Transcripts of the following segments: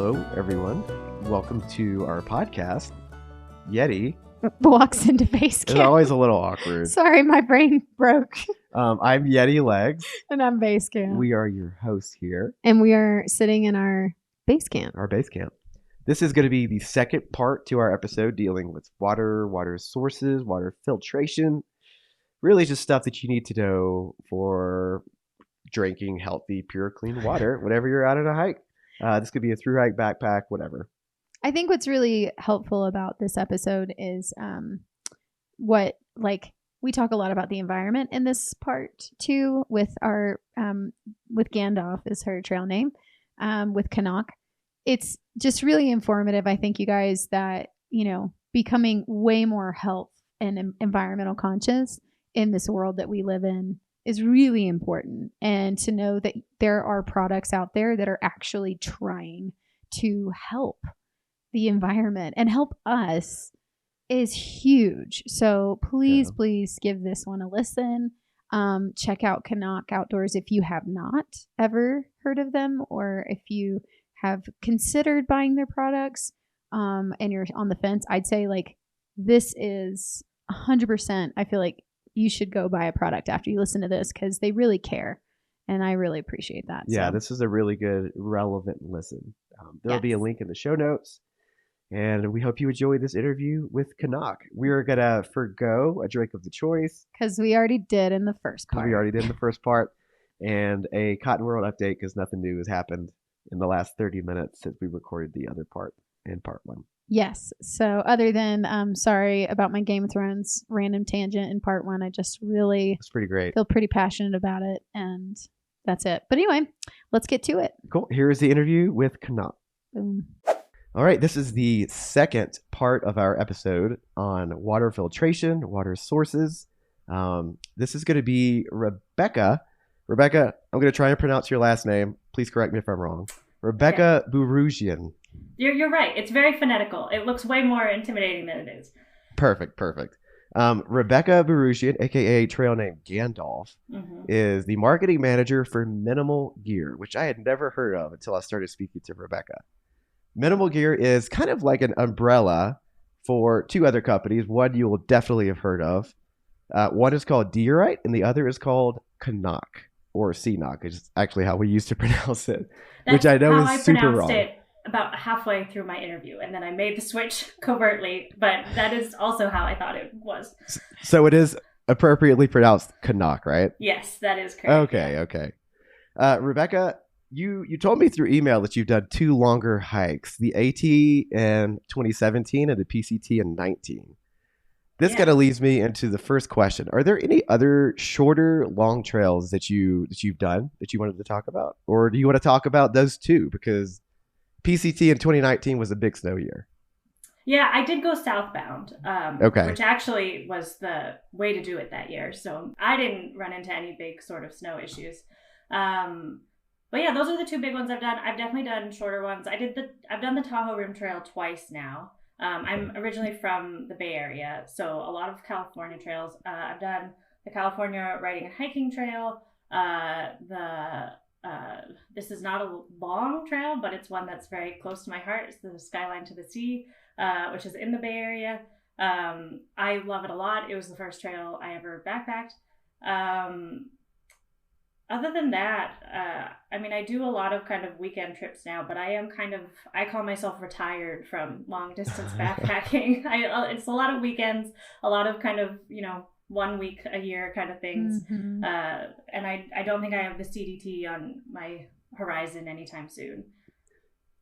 Hello, everyone. Welcome to our podcast. Yeti walks into base camp. It's always a little awkward. Sorry, my brain broke. I'm Yeti Legs. And I'm base camp. We are your hosts here. And we are sitting in our base camp. Our base camp. This is going to be the second part to our episode dealing with water, water sources, water filtration. Really just stuff that you need to know for drinking healthy, pure, clean water whenever you're out on a hike. This could be a through hike, backpack, whatever. I think what's really helpful about this episode is we talk a lot about the environment in this part too with our with Gandalf is her trail name, with CNOC. It's just really informative. I think you guys that, becoming way more health and environmental conscious in this world that we live in is really important. And to know that there are products out there that are actually trying to help the environment and help us is huge. So please give this one a listen. Check out CNOC Outdoors if you have not ever heard of them, or if you have considered buying their products and you're on the fence. I'd say this is 100%. I feel like you should go buy a product after you listen to this because they really care. And I really appreciate that. Yeah, this is a really good, relevant listen. There'll be a link in the show notes. And we hope you enjoy this interview with CNOC. We're going to forgo a drink of the choice. Because we already did in the first part. And a Cotton World update because nothing new has happened in the last 30 minutes since we recorded the other part in part one. Yes. So other than sorry about my Game of Thrones random tangent in part one, I just really it's pretty great. Feel pretty passionate about it, and that's it. But anyway, let's get to it. Cool. Here is the interview with CNOC. Boom. All right. This is the second part of our episode on water filtration, water sources. This is going to be Rebecca. Rebecca, I'm going to try and pronounce your last name. Please correct me if I'm wrong. Rebecca Booroojian. You're right. It's very phonetical. It looks way more intimidating than it is. Perfect. Rebecca Booroojian, a.k.a. trail name Gandalf, is the marketing manager for Minimal Gear, which I had never heard of until I started speaking to Rebecca. Minimal Gear is kind of like an umbrella for two other companies. One you will definitely have heard of. One is called Diorite, and the other is called CNOC, or CNOC, which is actually how we used to pronounce it, which I know is super wrong. It about halfway through my interview, and then I made the switch covertly, but that is also how I thought it was. So it is appropriately pronounced CNOC, right? Yes, that is correct. Okay. Rebecca, you told me through email that you've done two longer hikes, the AT in 2017 and the PCT in 19. This kind of leads me into the first question. Are there any other shorter long trails that you've done that you wanted to talk about? Or do you want to talk about those two? Because PCT in 2019 was a big snow year. Yeah, I did go southbound, which actually was the way to do it that year. So I didn't run into any big sort of snow issues. But yeah, those are the two big ones I've done. I've definitely done shorter ones. I've done the Tahoe Rim Trail twice now. I'm originally from the Bay Area, so a lot of California trails. I've done the California Riding and Hiking Trail, this is not a long trail, but it's one that's very close to my heart. It's the Skyline to the Sea, which is in the Bay Area. I love it a lot. It was the first trail I ever backpacked. Other than that, I do a lot of kind of weekend trips now, but I call myself retired from long distance backpacking. It's a lot of weekends, a lot of kind of, 1 week a year kind of things. And I don't think I have the CDT on my horizon anytime soon.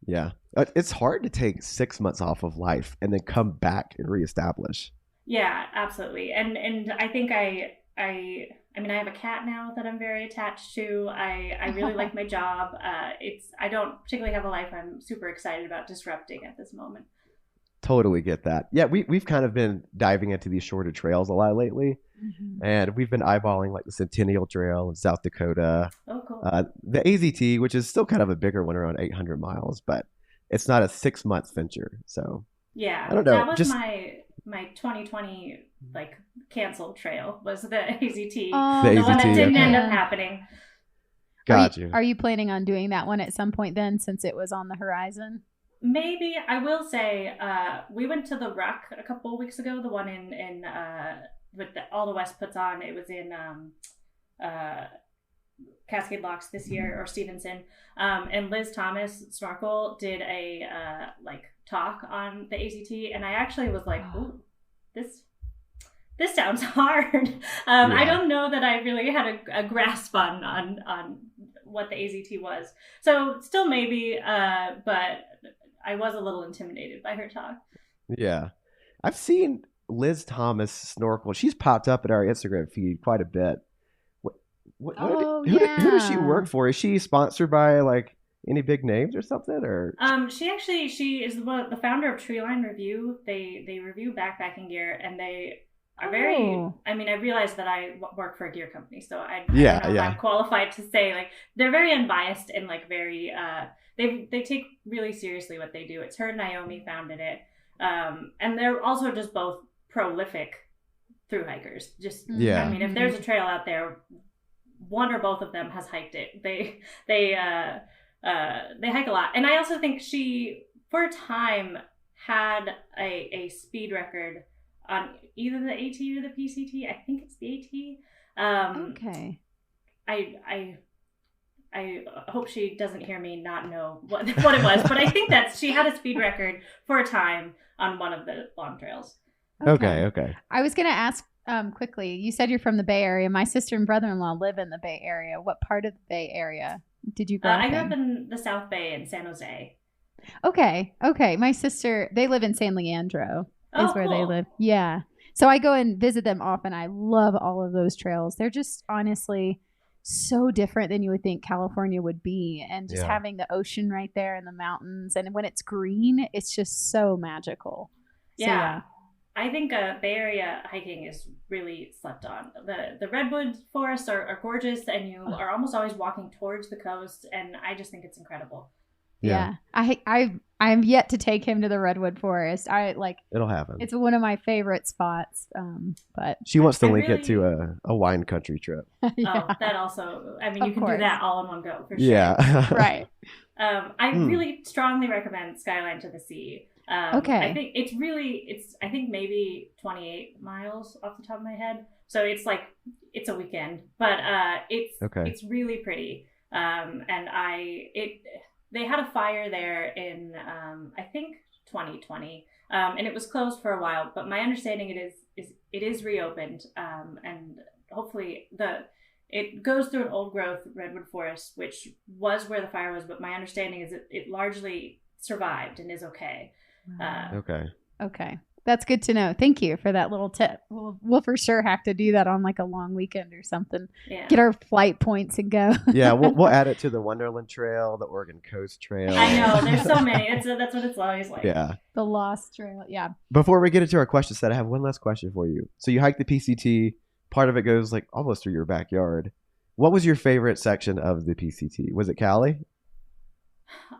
Yeah. It's hard to take 6 months off of life and then come back and reestablish. Yeah, absolutely. And I think I have a cat now that I'm very attached to. I really like my job. I don't particularly have a life I'm super excited about disrupting at this moment. Totally get that. Yeah, we've kind of been diving into these shorter trails a lot lately. And we've been eyeballing like the Centennial Trail in South Dakota. Oh, cool. The AZT, which is still kind of a bigger one, around 800 miles, but it's not a 6 month venture. So yeah, I don't know. That was my 2020 canceled trail was the AZT. The one that didn't end up happening. Got you. Are you planning on doing that one at some point then, since it was on the horizon? Maybe. I will say, we went to the Ruck a couple of weeks ago, the one in with all the West puts on. It was in Cascade Locks this year, or Stevenson. And Liz Thomas Snorkel did a talk on the ACT, and I actually was like, ooh, this sounds hard. I don't know that I really had a grasp on what the AZT was. So still maybe, but I was a little intimidated by her talk. Yeah. I've seen Liz Thomas snorkel. She's popped up in our Instagram feed quite a bit. Who does she work for? Is she sponsored by like any big names or something? Or she is the founder of Treeline Review. They review backpacking gear, and they are very. I mean, I realize that I work for a gear company, so I don't know if I'm qualified to say, like, they're very unbiased and like very. They take really seriously what they do. It's her and Naomi founded it, and they're also just both prolific thru-hikers. Just I mean, if there's a trail out there, one or both of them has hiked it. They hike a lot, and I also think she, for a time, had a speed record on either the AT or the PCT. I think it's the AT. Okay. I hope she doesn't hear me not know what it was, but I think that she had a speed record for a time on one of the long trails. Okay. I was going to ask quickly. You said you're from the Bay Area. My sister and brother-in-law live in the Bay Area. What part of the Bay Area did you grow up in? I grew up in the South Bay in San Jose. Okay. My sister, they live in San Leandro. Is where they live. Yeah. So I go and visit them often. I love all of those trails. They're just honestly so different than you would think California would be. And just having the ocean right there and the mountains. And when it's green, it's just so magical. Yeah. So, I think Bay Area hiking is really slept on. The redwood forests are gorgeous, and you are almost always walking towards the coast. And I just think it's incredible. Yeah. I'm yet to take him to the redwood forest. It'll happen. It's one of my favorite spots. But she wants to link it to a wine country trip. Oh, that also. I mean, you can do that all in one go for sure. Yeah. Right. I really strongly recommend Skyline to the Sea. Okay. I think it's I think maybe 28 miles off the top of my head. So it's a weekend, but it's really pretty. And they had a fire there in, I think 2020, and it was closed for a while, but my understanding it is reopened, and hopefully it goes through an old growth redwood forest, which was where the fire was, but my understanding is it largely survived and is okay. Okay. That's good to know. Thank you for that little tip. We'll for sure have to do that on like a long weekend or something. Yeah. Get our flight points and go. Yeah, we'll add it to the Wonderland Trail, the Oregon Coast Trail. I know, there's so many. That's what it's always like. Yeah. The Lost Trail. Yeah. Before we get into our question set, I have one last question for you. So you hike the PCT. Part of it goes like almost through your backyard. What was your favorite section of the PCT? Was it Cali?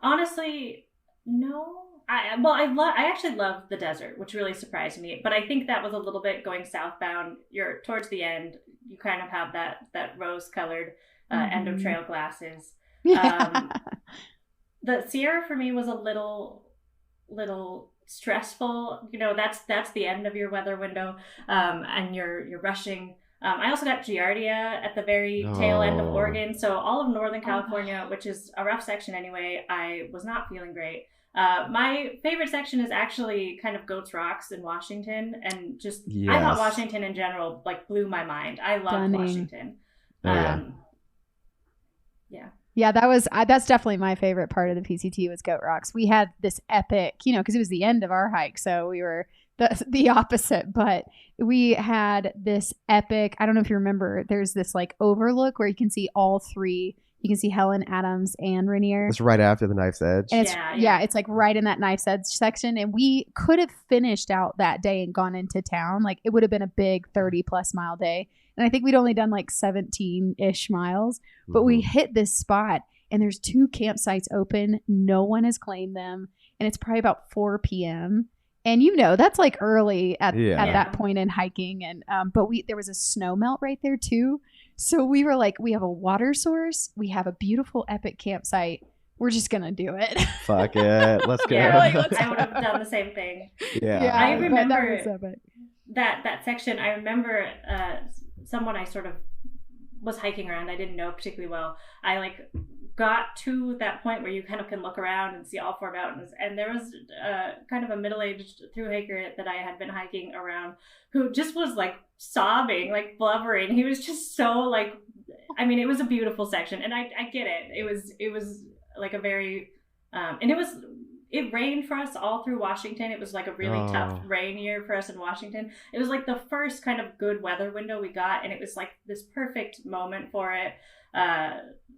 Honestly, no. I actually loved the desert, which really surprised me. But I think that was a little bit going southbound. You're towards the end. You kind of have that rose-colored end of trail glasses. The Sierra for me was a little stressful. You know, that's the end of your weather window, and you're rushing. I also got Giardia at the very tail end of Oregon, so all of Northern California, which is a rough section anyway. I was not feeling great. My favorite section is actually kind of Goats Rocks in Washington, and just I thought Washington in general like blew my mind. I love Washington. Yeah, that's definitely my favorite part of the PCT was Goat Rocks. We had this epic, because it was the end of our hike, so we were the opposite, but we had this epic. I don't know if you remember. There's this like overlook where you can see all three. You can see Helen, Adams, and Rainier. It's right after the Knife's Edge. And it's like right in that Knife's Edge section. And we could have finished out that day and gone into town. Like it would have been a big 30+ mile day. And I think we'd only done like 17-ish miles. But we hit this spot and there's 2 campsites open. No one has claimed them. And it's probably about 4 p.m. And that's like early at that point in hiking. And but there was a snow melt right there too. So we were like, we have a water source. We have a beautiful epic campsite. we're just going to do it. Fuck it. Let's go. Yeah, I would have done the same thing. Yeah. I remember that section. I remember someone I sort of was hiking around. I didn't know particularly well. I like got to that point where you kind of can look around and see all four mountains, and there was kind of a middle-aged thru-hiker that I had been hiking around who just was like sobbing, like blubbering. He was just so like, I mean, it was a beautiful section, and I get it. It was like a very and it rained for us all through Washington. It was like a really tough rain year for us in Washington. It was like the first kind of good weather window we got, and it was like this perfect moment for it.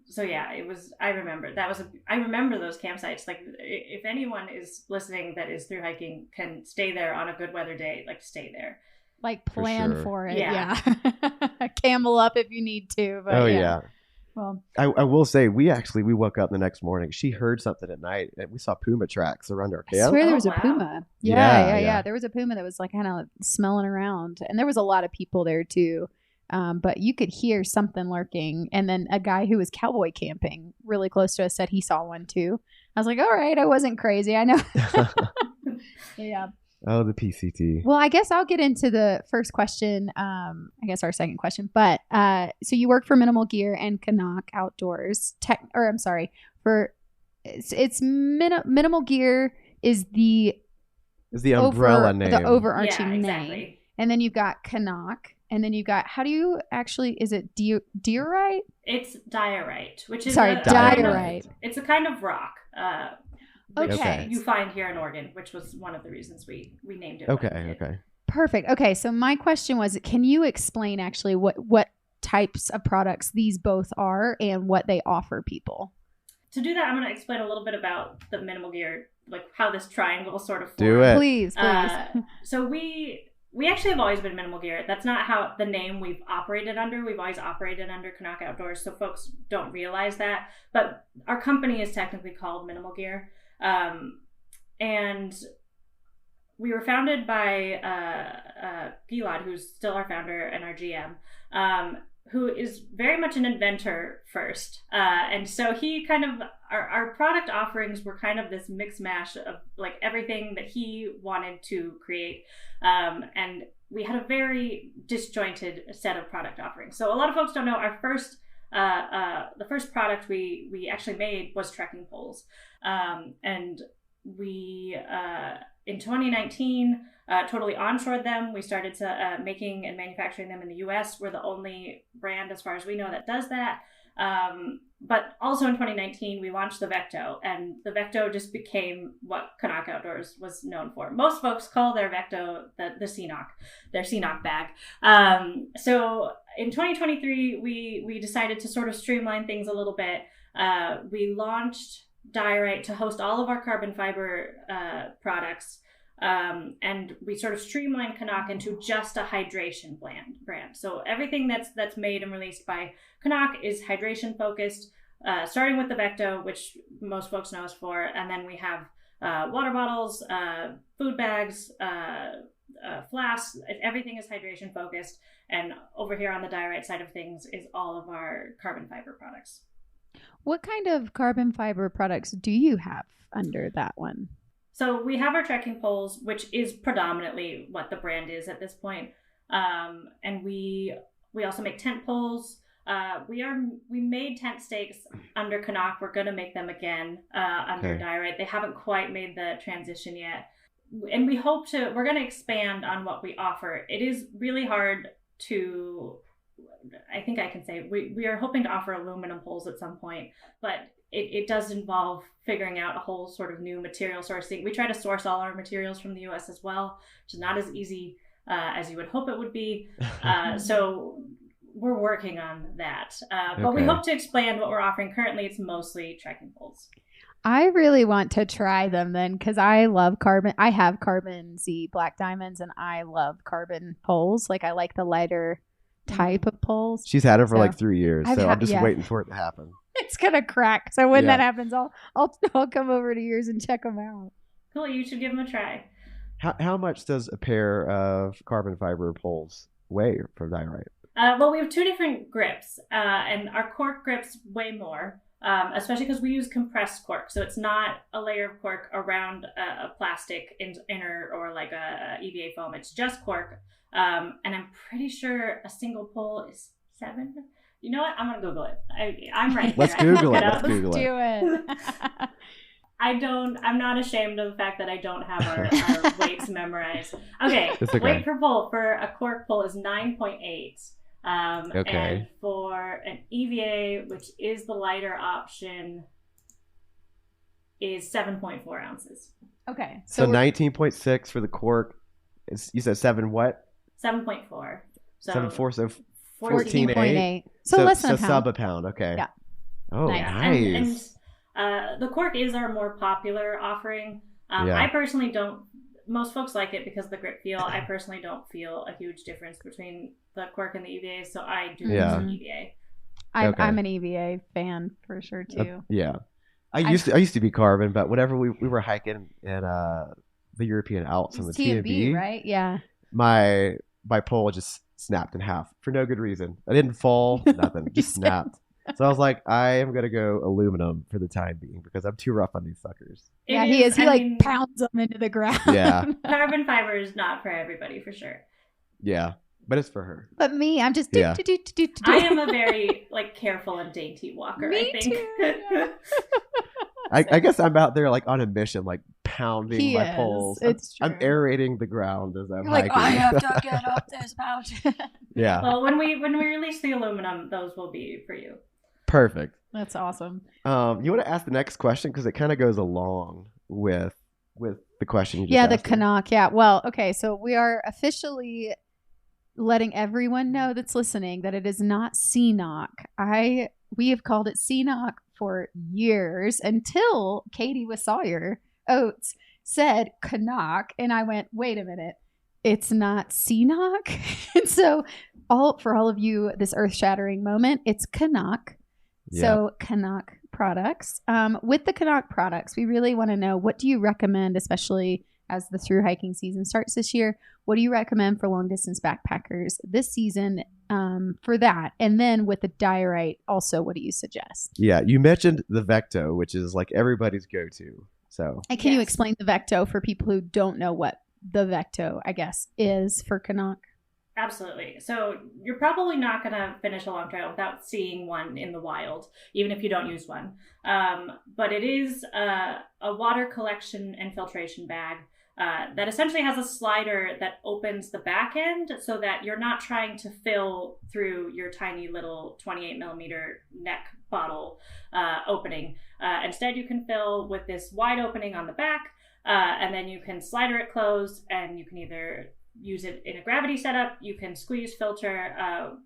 So yeah, it was. I remember those campsites. Like, if anyone is listening that is thru hiking, can stay there on a good weather day, like stay there. Like plan for it. Yeah. Camel up if you need to. But yeah. Well, I will say we woke up the next morning. She heard something at night, and we saw puma tracks around our camp. I swear there was a puma. Yeah. There was a puma that was like kind of smelling around, and there was a lot of people there too. But you could hear something lurking. And then a guy who was cowboy camping really close to us said he saw one too. I was like, all right, I wasn't crazy. I know. Yeah. Oh, the PCT. Well, I guess I'll get into the first question. I guess our second question. But so you work for Minimal Gear and CNOC Outdoors. It's Minimal Gear is the umbrella name, the overarching exactly. name, and then you've got CNOC. And then you've got, is it diorite? It's diorite, which is diorite. It's a kind of rock. Okay. You find here in Oregon, which was one of the reasons we named it. Okay. Perfect. Okay, so my question was, can you explain actually what types of products these both are and what they offer people? To do that, I'm going to explain a little bit about the Minimal Gear, like how this triangle sort of formed. Do it. Please. So we actually have always been Minimal Gear. That's not how the name we've operated under. We've always operated under CNOC Outdoors, so folks don't realize that. But our company is technically called Minimal Gear. And we were founded by Gilad, who's still our founder and our GM, who is very much an inventor first. And so he kind of, our product offerings were kind of this mix mash of like everything that he wanted to create. And we had a very disjointed set of product offerings. So a lot of folks don't know our first, the first product we actually made was trekking poles. And we, in 2019, totally onshored them. We started to making and manufacturing them in the US. We're the only brand, as far as we know, that does that. But also in 2019, we launched the Vecto, and the Vecto just became what CNOC Outdoors was known for. Most folks call their Vecto the CNOC, their CNOC bag. So in 2023, we decided to sort of streamline things a little bit. We launched Diorite to host all of our carbon fiber products. And we sort of streamlined CNOC into just a hydration brand. So everything that's made and released by CNOC is hydration focused, starting with the Vecto, which most folks know us for. And then we have water bottles, food bags, flasks. Everything is hydration focused. And over here on the Diorite side of things is all of our carbon fiber products. What kind of carbon fiber products do you have under that one? So we have our trekking poles, which is predominantly what the brand is at this point. And we also make tent poles. We made tent stakes under CNOC. We're going to make them again under Diorite. They haven't quite made the transition yet. And we're going to expand on what we offer. It is really hard to, I think I can say, we are hoping to offer aluminum poles at some point, but it does involve figuring out a whole sort of new material sourcing. We try to source all our materials from the US as well, which is not as easy as you would hope it would be. So we're working on that. But we hope to expand what we're offering. Currently, it's mostly trekking poles. I really want to try them then, because I love carbon. I have Carbon Z Black Diamonds, and I love carbon poles. Like, I like the lighter type of poles. She's had it for like 3 years, so I'm just waiting for it to happen. It's gonna crack. So when that happens, I'll come over to yours and check them out. Cool, you should give them a try. How much does a pair of carbon fiber poles weigh for Diorite? Well, we have two different grips, and our cork grips weigh more. especially because we use compressed cork. So it's not a layer of cork around a plastic inner or like a EVA foam. It's just cork. And I'm pretty sure a single pull is 7. You know what? I'm going to Google it. I'm right. Let's Google it. Let's Google it. Do it. I'm not ashamed of the fact that I don't have our weights memorized. Okay. Weight per pull for a cork pull is 9.8. And for an EVA, which is the lighter option, is 7.4 ounces. Okay. So 19.6 for the cork. You said 7 what? 7.4. So 7.4, so 14.8. So less than a pound. Sub a pound. Okay. Yeah. Oh, nice. And the cork is our more popular offering. I personally don't. Most folks like it because of the grip feel. I personally don't feel a huge difference between the cork and the EVA, so I do use an EVA. I'm an EVA fan for sure too. I used to be carbon, but whenever we were hiking in the European Alps on the T&B, right? Yeah. My pole just snapped in half for no good reason. I didn't fall, nothing, just snapped. So I was like, I am going to go aluminum for the time being because I'm too rough on these suckers. Yeah, he is. He pounds them into the ground. Yeah. Carbon fiber is not for everybody, for sure. Yeah, but it's for her. But me, I'm just I am a very careful and dainty walker, I think. Too. I guess I'm out there on a mission, pounding my poles. It's true. I'm aerating the ground as I'm hiking. I have to get up this mountain. Yeah. Well, when we release the aluminum, those will be for you. Perfect. That's awesome. You want to ask the next question because it kind of goes along with the question you just asked. The CNOC. Yeah. Well, okay. So we are officially letting everyone know that's listening that it is not CNOC. We have called it CNOC for years until Katie with Sawyer Oats said CNOC, and I went, wait a minute, it's not CNOC. And so for all of you, this earth-shattering moment, it's CNOC. Yeah. So CNOC products. With the CNOC products, we really want to know, what do you recommend, especially as the through hiking season starts this year? What do you recommend for long distance backpackers this season for that? And then with the diorite, also, what do you suggest? Yeah, you mentioned the Vecto, which is everybody's go-to. So, and can you explain the Vecto for people who don't know what the Vecto, I guess, is for CNOC? Absolutely. So you're probably not going to finish a long trail without seeing one in the wild, even if you don't use one. But it is a water collection and filtration bag that essentially has a slider that opens the back end so that you're not trying to fill through your tiny little 28 millimeter neck bottle opening. Instead, you can fill with this wide opening on the back, and then you can slider it closed, and you can either use it in a gravity setup, you can squeeze, filter.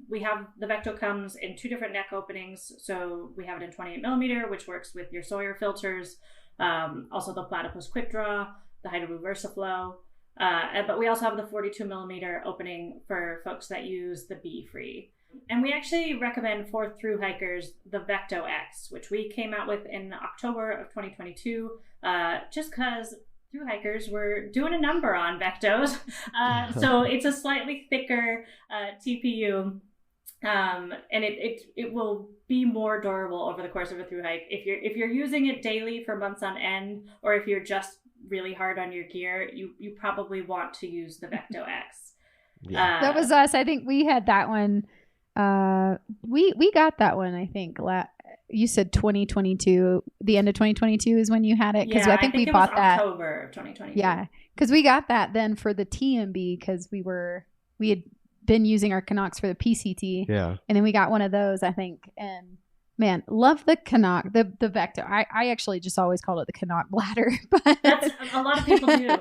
We have the Vecto comes in 2 different neck openings. So we have it in 28 millimeter, which works with your Sawyer filters. Also the Platypus Quick Draw, the Hydro VersaFlow. But we also have the 42 millimeter opening for folks that use the Bee Free. And we actually recommend for through hikers the Vecto X, which we came out with in October of 2022, just because through hikers were doing a number on Vectos. So it's a slightly thicker TPU, and it will be more durable over the course of a through hike. If you're using it daily for months on end, or if you're just really hard on your gear, you probably want to use the Vecto X. Yeah. That was us. I think we had that one. We got that one, I think. You said 2022. The end of 2022 is when you had it, because I think we bought that October of 2022. Yeah, because we got that then for the TMB, because we had been using our CNOCs for the PCT. Yeah, and then we got one of those, I think. And man, love the CNOC, the Vecto. I actually just always called it the CNOC bladder, but that's a lot of people do.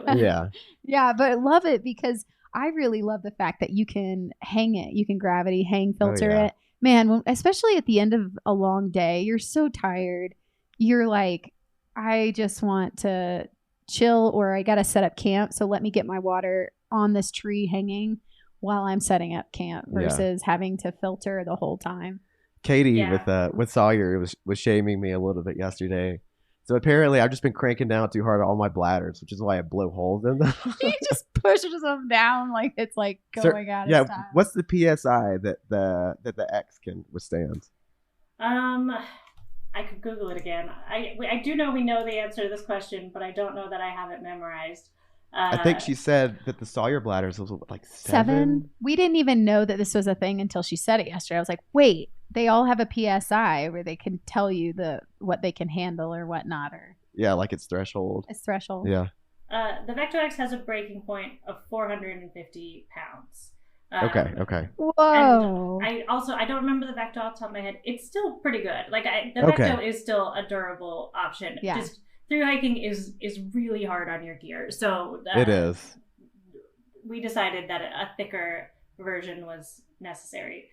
Yeah, but love it because I really love the fact that you can hang it, you can gravity hang filter it. Man, especially at the end of a long day, you're so tired. You're like, I just want to chill, or I got to set up camp. So let me get my water on this tree hanging while I'm setting up camp versus having to filter the whole time. Katie with Sawyer was shaming me a little bit yesterday. So apparently I've just been cranking down too hard on all my bladders, which is why I blow holes in them. He just pushes them down like it's like going out of style. What's the PSI that the X can withstand? I I could Google it again. I do know we know the answer to this question, but I don't know that I have it memorized. I think she said that the Sawyer bladders was like 7. We didn't even know that this was a thing until she said it yesterday. I was like, wait, they all have a PSI where they can tell you what they can handle or whatnot. Or yeah, like its threshold. Its threshold. Yeah. The Vectorex has a breaking point of 450 pounds. Okay. Whoa. And I don't remember the Vecto off the top of my head. It's still pretty good. Like the Vecto is still a durable option. Yeah. Just through hiking is really hard on your gear. So it is. We decided that a thicker version was necessary.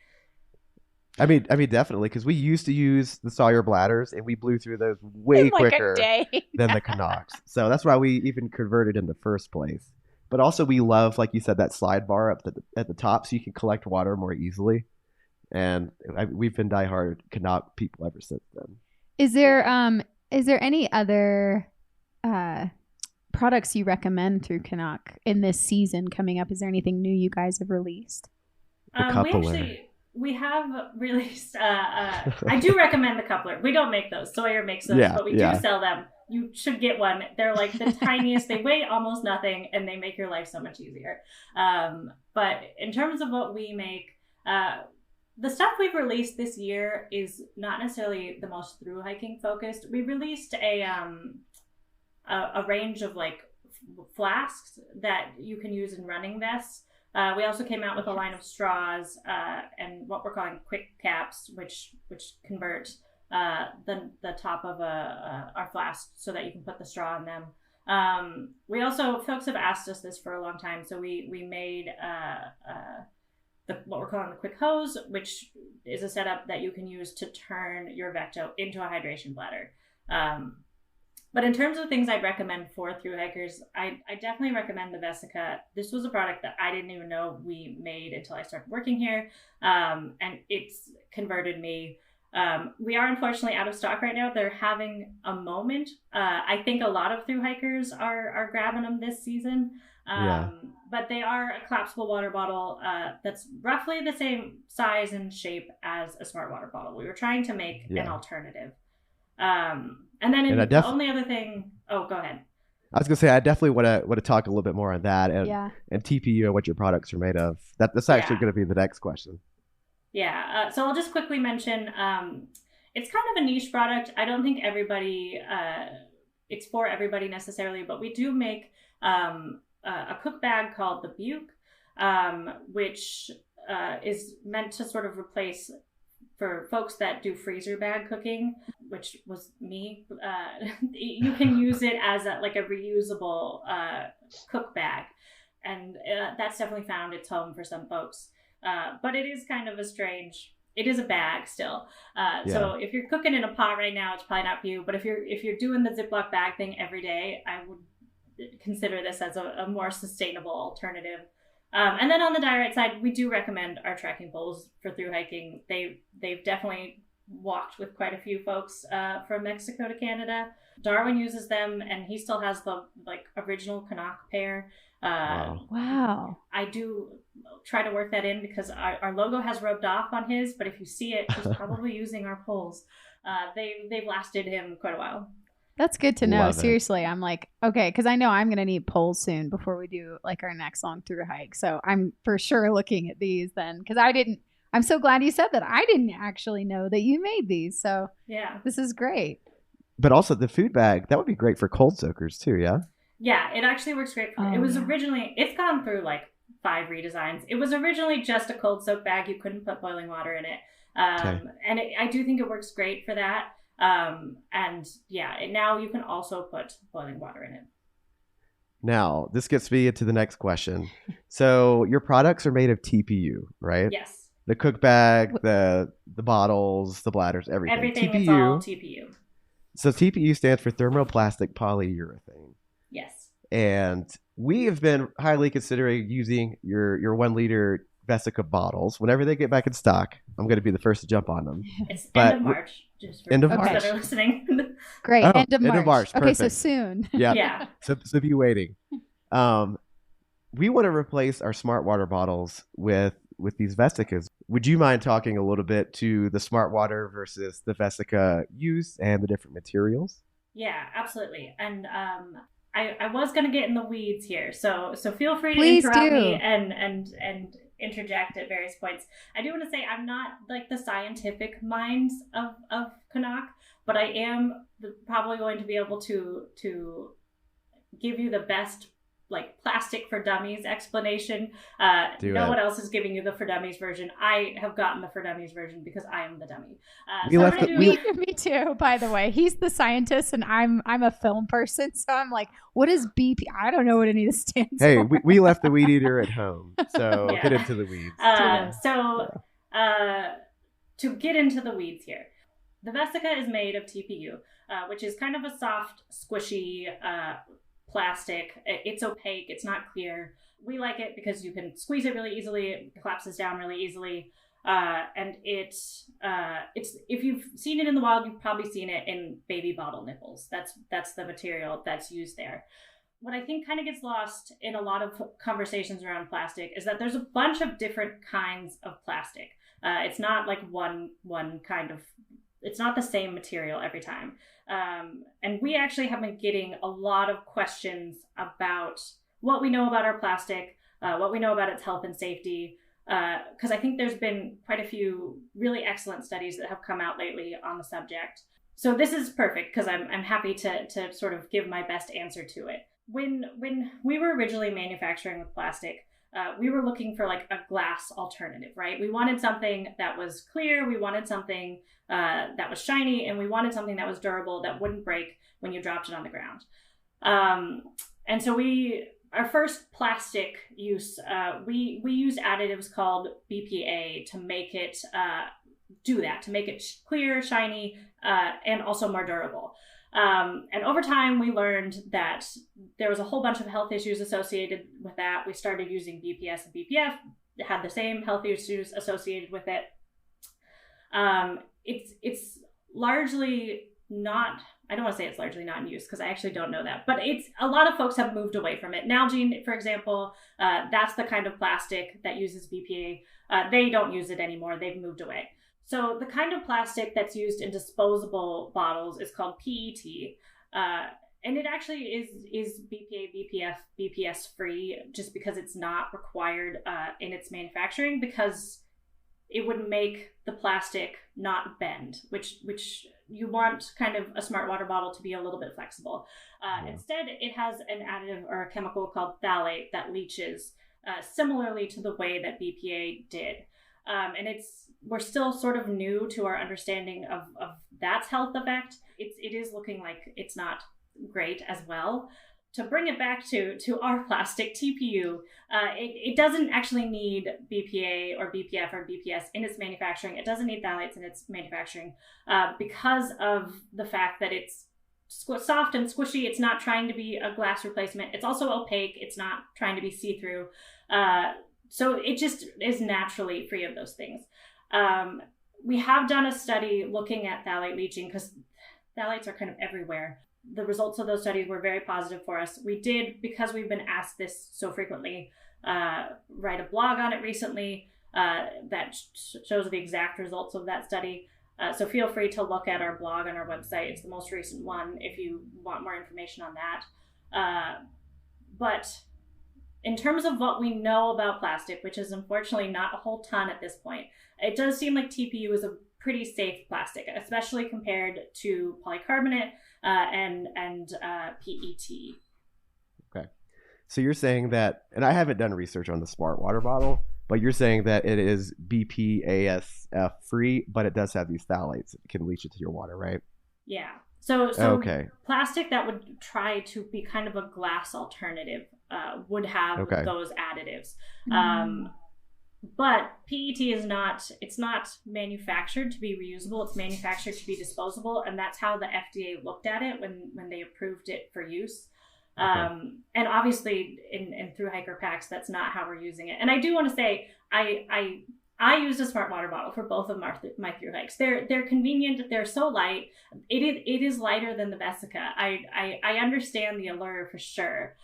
I mean, definitely, because we used to use the Sawyer bladders, and we blew through those way quicker than the CNOCs. So that's why we even converted in the first place. But also, we love, like you said, that slide bar up at the top, so you can collect water more easily. And we've been diehard CNOC people ever since then. Is there any other products you recommend through CNOC in this season coming up? Is there anything new you guys have released? We have released, I do recommend the coupler. We don't make those. Sawyer makes those, but we do sell them. You should get one. They're like the tiniest. They weigh almost nothing, and they make your life so much easier. But in terms of what we make, the stuff we've released this year is not necessarily the most through hiking focused. We released a range of like flasks that you can use in running vests. We also came out with a line of straws and what we're calling quick caps, which convert the top of our flask so that you can put the straw in them. Folks have asked us this for a long time, so we made what we're calling the quick hose, which is a setup that you can use to turn your Vecto into a hydration bladder. But in terms of things I'd recommend for thru hikers, I definitely recommend the Vessica. This was a product that I didn't even know we made until I started working here, and it's converted me. We are unfortunately out of stock right now. They're having a moment. I think a lot of thru hikers are grabbing them this season. But they are a collapsible water bottle that's roughly the same size and shape as a smart water bottle. We were trying to make an alternative. And then the only other thing. Oh, go ahead. I was gonna say I definitely want to talk a little bit more on that and TPU and what your products are made of. That's actually going to be the next question. Yeah. So I'll just quickly mention. It's kind of a niche product. I don't think it's for everybody necessarily, but we do make a cook bag called the Buke, which is meant to sort of replace for folks that do freezer bag cooking, which was me. You can use it as a reusable cook bag, and that's definitely found its home for some folks. But it is kind of it is a bag still. So if you're cooking in a pot right now, it's probably not for you. But if you're doing the Ziploc bag thing every day, I would consider this as a more sustainable alternative. And then on the Diorite side, we do recommend our trekking poles for thru hiking. They've definitely walked with quite a few folks from Mexico to Canada. Darwin uses them, and he still has the original CNOC pair. Wow. I do try to work that in because our logo has rubbed off on his, but if you see it, he's probably using our poles. They've lasted him quite a while. That's good to know. Seriously, I'm like, okay, because I know I'm going to need poles soon before we do our next long thru hike. So I'm for sure looking at these then, because I'm so glad you said that. I didn't actually know that you made these. So yeah, this is great. But also the food bag, that would be great for cold soakers too, yeah? Yeah, it actually works great. It's gone through 5 redesigns. It was originally just a cold soak bag. You couldn't put boiling water in it. And I do think it works great for that. Now you can also put boiling water in it. Now, this gets me into the next question. So your products are made of TPU, right? Yes. The cook bag, the bottles, the bladders, everything. Everything is all TPU. So TPU stands for thermoplastic polyurethane. Yes. And we have been highly considering using your 1 liter Vessica bottles. Whenever they get back in stock, I'm going to be the first to jump on them. It's end of March. Just for end of folks March. that are listening. Great. End of March. Okay, perfect. so soon. Yeah. So be waiting. We want to replace our smart water bottles with with these Vessicas. Would you mind talking a little bit to the SmartWater versus the Vessica use and the different materials? Yeah, absolutely. And I was going to get in the weeds here, so feel free to interrupt me and interject at various points. I do want to say I'm not like the scientific minds of CNOC, but I am probably going to be able to give you the best like plastic for dummies explanation. No one else is giving you the for dummies version. I have gotten the for dummies version because I am the dummy. Me too, by the way. He's the scientist and I'm a film person, so I'm like, what is BP? I don't know what any of this stands for. Hey, we left the weed eater at home, so get into the weeds. To get into the weeds here, the Vessica is made of TPU, which is kind of a soft, squishy plastic. It's opaque. It's not clear. We like it because you can squeeze it really easily. It collapses down really easily. And it's if you've seen it in the wild, you've probably seen it in baby bottle nipples. That's the material that's used there. What I think kind of gets lost in a lot of conversations around plastic is that there's a bunch of different kinds of plastic. It's not like one kind of, it's not the same material every time. And we actually have been getting a lot of questions about what we know about our plastic, what we know about its health and safety, because I think there's been quite a few really excellent studies that have come out lately on the subject. So this is perfect because I'm happy to sort of give my best answer to it. When we were originally manufacturing with plastic, we were looking for like a glass alternative, right? We wanted something that was clear. We wanted something that was shiny, and we wanted something that was durable, that wouldn't break when you dropped it on the ground. And so our first plastic use, we used additives called BPA to make it do that, to make it clear, shiny, and also more durable. And over time, we learned that there was a whole bunch of health issues associated with that. We started using BPS and BPF. It had the same health issues associated with it. It's largely not, I don't want to say it's largely not in use because I actually don't know that, but a lot of folks have moved away from it. Nalgene, for example, that's the kind of plastic that uses BPA. They don't use it anymore. They've moved away. So the kind of plastic that's used in disposable bottles is called PET. And it actually is BPA, BPF, BPS free just because it's not required in its manufacturing, because it would make the plastic not bend, which you want kind of a SmartWater bottle to be a little bit flexible. Instead, it has an additive or a chemical called phthalate that leaches similarly to the way that BPA did. And we're still sort of new to our understanding of that's health effect. It is looking like it's not great as well. To bring it back to our plastic TPU, it doesn't actually need BPA or BPF or BPS in its manufacturing. It doesn't need phthalates in its manufacturing because of the fact that it's soft and squishy. It's not trying to be a glass replacement. It's also opaque. It's not trying to be see-through. So it just is naturally free of those things. We have done a study looking at phthalate leaching because phthalates are kind of everywhere. The results of those studies were very positive for us. We did, because we've been asked this so frequently, write a blog on it recently that shows the exact results of that study. So feel free to look at our blog on our website. It's the most recent one if you want more information on that. But in terms of what we know about plastic, which is unfortunately not a whole ton at this point, it does seem like TPU is a pretty safe plastic, especially compared to polycarbonate and PET. Okay. So you're saying that, and I haven't done research on the SmartWater bottle, but you're saying that it is BPASF free, but it does have these phthalates that can leach into your water, right? Yeah. So okay. Plastic that would try to be kind of a glass alternative would have those additives. But PET is not, it's not manufactured to be reusable. It's manufactured to be disposable. And that's how the FDA looked at it when they approved it for use. And obviously in thru-hiker packs, that's not how we're using it. And I do want to say, I used a SmartWater bottle for both of my thru-hikes. They're convenient. They're so light. It is lighter than the Vessica. I understand the allure for sure.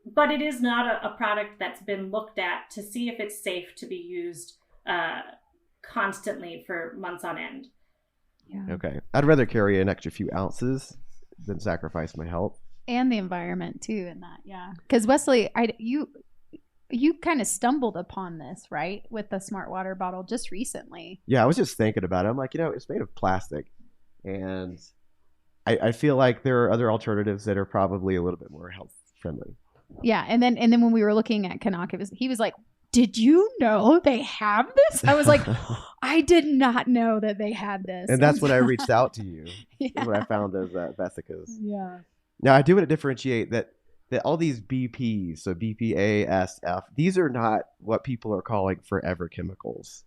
but it is not a product that's been looked at to see if it's safe to be used constantly for months on end. Yeah. Okay. I'd rather carry an extra few ounces than sacrifice my health. And the environment too in that, yeah. Because Wesley, you kind of stumbled upon this, right? With the smart water bottle just recently. Yeah, I was just thinking about it. I'm like, it's made of plastic. And I feel like there are other alternatives that are probably a little bit more health friendly. Yeah. And then when we were looking at CNOC, he was like, did you know they have this? I was like, I did not know that they had this. And that's when I reached out to you. Yeah. When I found those Vessicas. Yeah. Now, I do want to differentiate that all these BPs, so BPA, SF, these are not what people are calling forever chemicals.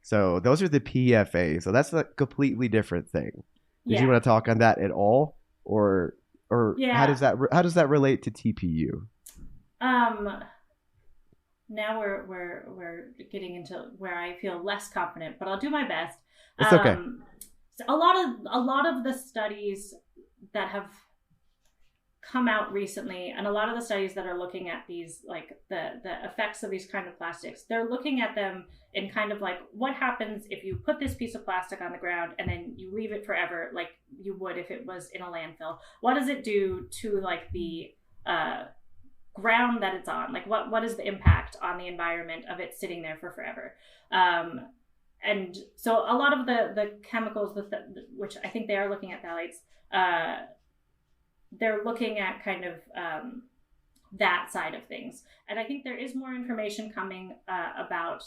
So those are the PFAs. So that's a completely different thing. Did you want to talk on that at all? Or how does that relate to TPU? Now we're getting into where I feel less confident, but I'll do my best. It's okay. So a lot of the studies that have come out recently, and a lot of the studies that are looking at these, like the effects of these kind of plastics, they're looking at them in kind of like, what happens if you put this piece of plastic on the ground and then you leave it forever, like you would if it was in a landfill? What does it do to like the ground that it's on? Like what is the impact on the environment of it sitting there for forever? And so a lot of the chemicals which I think they are looking at phthalates, they're looking at kind of that side of things. And I think there is more information coming about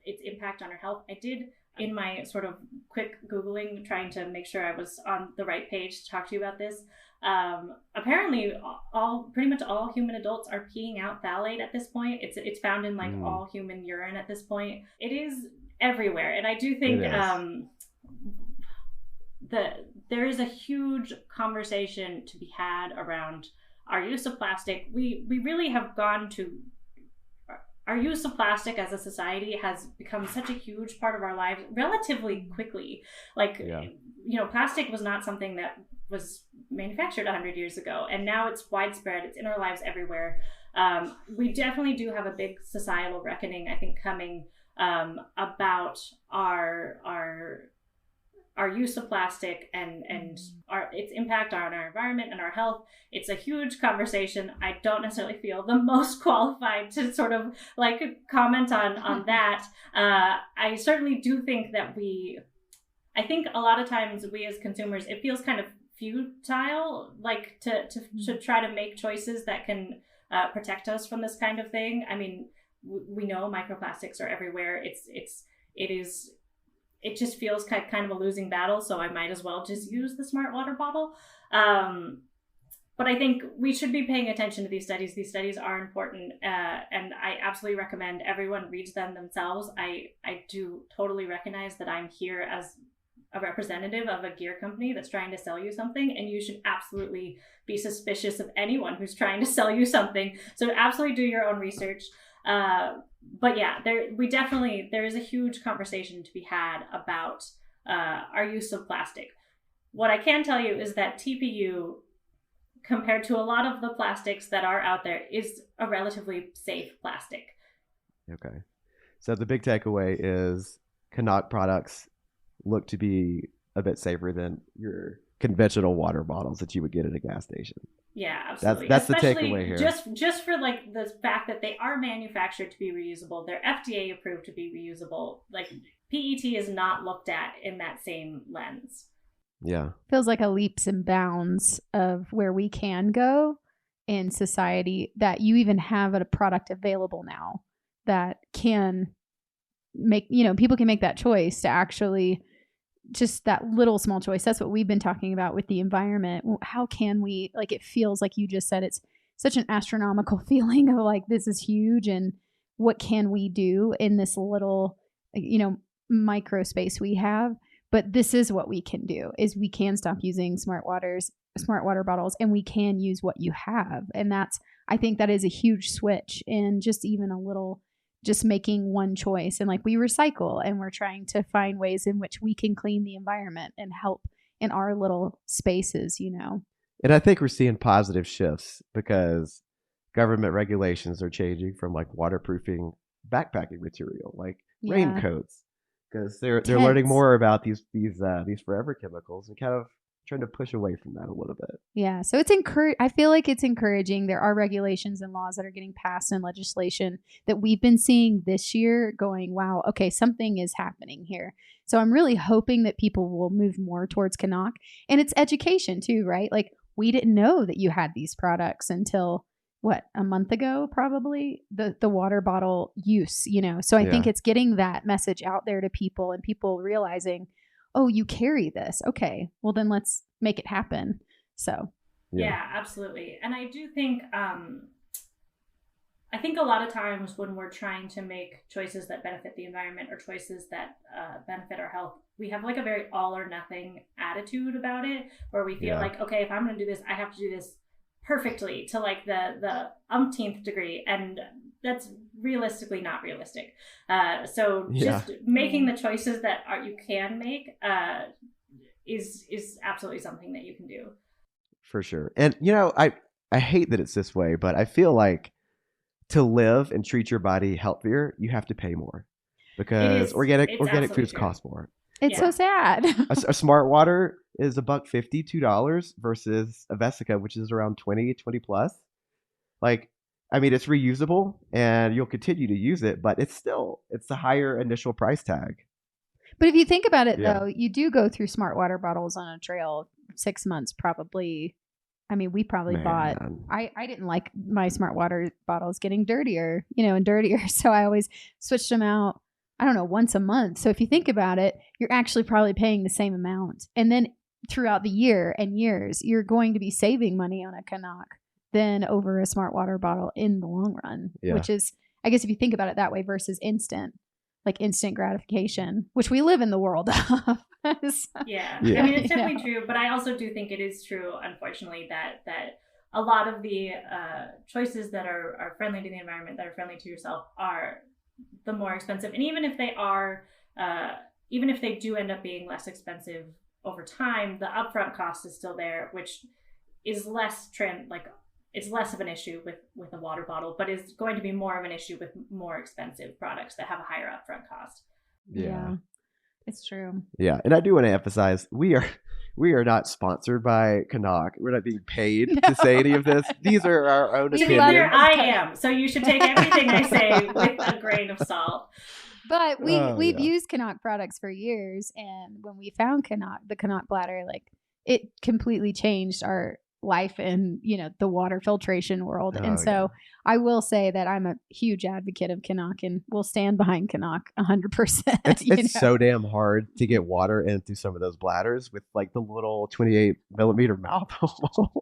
its impact on our health. I did, in my sort of quick Googling, trying to make sure I was on the right page to talk to you about this. Apparently pretty much all human adults are peeing out phthalate at this point. It's found in like all human urine at this point. It is everywhere. And I do think there is a huge conversation to be had around our use of plastic. We really have gone to our use of plastic as a society has become such a huge part of our lives relatively quickly. Like, plastic was not something that was manufactured 100 years ago, and now it's widespread. It's in our lives everywhere. We definitely do have a big societal reckoning, I think, coming about our use of plastic and its impact on our environment and our health. It's a huge conversation. I don't necessarily feel the most qualified to sort of like comment on that. I certainly do think that I think a lot of times we as consumers, it feels kind of futile, like to try to make choices that can protect us from this kind of thing. I mean, we know microplastics are everywhere. It just feels kind of a losing battle, so I might as well just use the smart water bottle. But I think we should be paying attention to these studies. These studies are important, and I absolutely recommend everyone reads them themselves. I do totally recognize that I'm here as a representative of a gear company that's trying to sell you something, and you should absolutely be suspicious of anyone who's trying to sell you something. So absolutely do your own research. But yeah, there is a huge conversation to be had about our use of plastic. What I can tell you is that TPU, compared to a lot of the plastics that are out there, is a relatively safe plastic. Okay. So the big takeaway is CNOC products look to be a bit safer than your conventional water bottles that you would get at a gas station. Yeah, absolutely. That's the takeaway here. Just for like the fact that they are manufactured to be reusable, they're FDA approved to be reusable. Like PET is not looked at in that same lens. Yeah. Feels like a leaps and bounds of where we can go in society, that you even have a product available now that can make, people can make that choice to actually just that little small choice. That's what we've been talking about with the environment. How can we, like, it feels like you just said, it's such an astronomical feeling of like, this is huge. And what can we do in this little, micro space we have? But this is what we can do, is we can stop using smart water bottles, and we can use what you have. And I think that is a huge switch in just even a little, just making one choice. And like, we recycle, and we're trying to find ways in which we can clean the environment and help in our little spaces, And I think we're seeing positive shifts, because government regulations are changing from like waterproofing backpacking material, like raincoats, because they're learning more about these forever chemicals and kind of trying to push away from that a little bit. Yeah. So it's I feel like it's encouraging. There are regulations and laws that are getting passed and legislation that we've been seeing this year going, wow, okay, something is happening here. So I'm really hoping that people will move more towards CNOC. And it's education too, right? Like we didn't know that you had these products until a month ago, probably the water bottle use, So I think it's getting that message out there to people and people realizing, oh, you carry this. Okay, well then let's make it happen. So yeah, absolutely. And I do think I think a lot of times when we're trying to make choices that benefit the environment or choices that benefit our health, we have like a very all or nothing attitude about it, where we feel like, okay, if I'm going to do this, I have to do this perfectly to like the umpteenth degree, and that's realistically not realistic. So just making the choices that you can make is absolutely something that you can do. For sure. And I hate that it's this way, but I feel like to live and treat your body healthier, you have to pay more because organic foods cost more. It's so sad. a smart water is $1.50, $2 versus a Vessica, which is around 20 plus. Like, I mean, it's reusable and you'll continue to use it, but it's a higher initial price tag. But if you think about it, though, you do go through smart water bottles on a trail 6 months, probably. I mean, we probably bought, I didn't like my smart water bottles getting dirtier, and dirtier. So I always switched them out, I don't know, once a month. So if you think about it, you're actually probably paying the same amount. And then throughout the year and years, you're going to be saving money on a CNOC than over a smart water bottle in the long run, which is, I guess if you think about it that way versus instant gratification, which we live in the world of. Yeah. I mean, it's definitely true, but I also do think it is true, unfortunately, that a lot of the choices that are friendly to the environment, that are friendly to yourself, are the more expensive. And even if they do end up being less expensive over time, the upfront cost is still there, which is it's less of an issue with a water bottle, but is going to be more of an issue with more expensive products that have a higher upfront cost. Yeah. It's true. Yeah, and I do want to emphasize we are not sponsored by CNOC. We're not being paid to say any of this. These are our own opinions. I am, so you should take everything I say with a grain of salt. But we've used CNOC products for years, and when we found the CNOC bladder, like it completely changed our life in the water filtration world. I will say that I'm a huge advocate of CNOC and will stand behind CNOC 100%. It's so damn hard to get water into some of those bladders with like the little 28 millimeter mouth hole.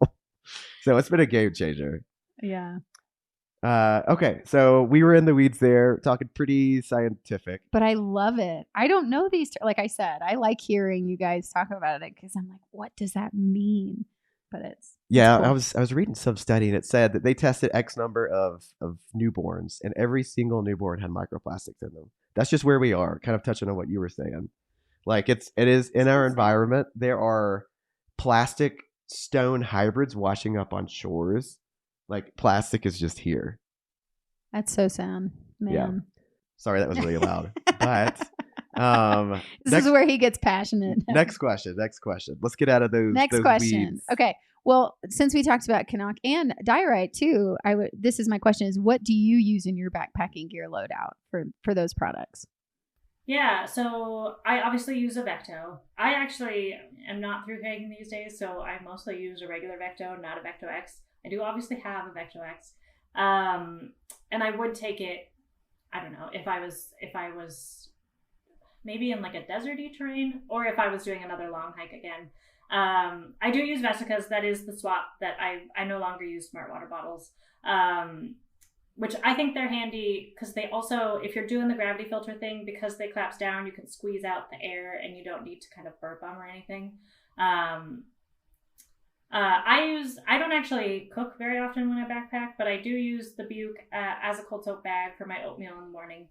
So it's been a game changer. Yeah. Okay, so we were in the weeds there, talking pretty scientific. But I love it. I don't know these. Like I said, I like hearing you guys talk about it because I'm like, what does that mean? But it's cool. I was reading some study and it said that they tested X number of newborns and every single newborn had microplastics in them. That's just where we are, kind of touching on what you were saying. Like it is in our environment. There are plastic stone hybrids washing up on shores. Like plastic is just here. That's so sad, man. Yeah. Sorry, that was really loud. But this is where he gets passionate. Next question. Let's get out of those. Next question. Weeds. Okay. Well, since we talked about CNOC and Diorite too, this is my question: is what do you use in your backpacking gear loadout for those products? Yeah, so I obviously use a Vecto. I actually am not thru-hiking these days, so I mostly use a regular Vecto, not a Vecto X. I do obviously have a Vecto X, and I would take it. I don't know if I was maybe in like a deserty terrain, or if I was doing another long hike again. I do use Vessicas. That is the swap that I no longer use smart water bottles, which I think they're handy because they also, if you're doing the gravity filter thing, because they collapse down, you can squeeze out the air and you don't need to kind of burp them or anything. I don't actually cook very often when I backpack, but I do use the Buke as a cold soak bag for my oatmeal in the morning.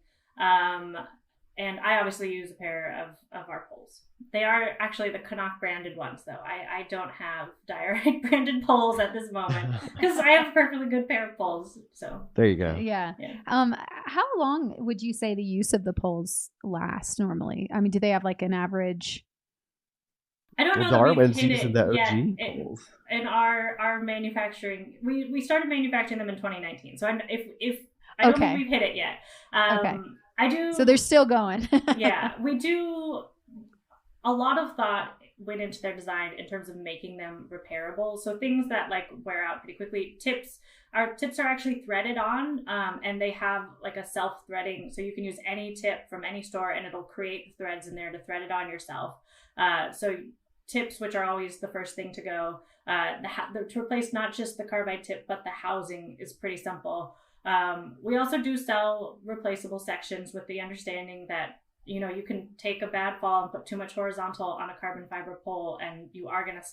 And I obviously use a pair of our poles. They are actually the CNOC branded ones, though. I don't have Diorite branded poles at this moment because I have a perfectly good pair of poles. So there you go. Yeah. How long would you say the use of the poles last normally? I mean, do they have like an average? I don't know. Darwin's using the OG poles. In our manufacturing, we started manufacturing them in 2019. So if I don't think we've hit it yet. Okay. I do. So they're still going. Yeah, we do. A lot of thought went into their design in terms of making them repairable. So things that like wear out pretty quickly. Our tips are actually threaded on, and they have like a self-threading. So you can use any tip from any store, and it'll create the threads in there to thread it on yourself. So tips, which are always the first thing to go, to replace not just the carbide tip, but the housing is pretty simple. We also do sell replaceable sections with the understanding that, you know, you can take a bad fall and put too much horizontal on a carbon fiber pole and you are going to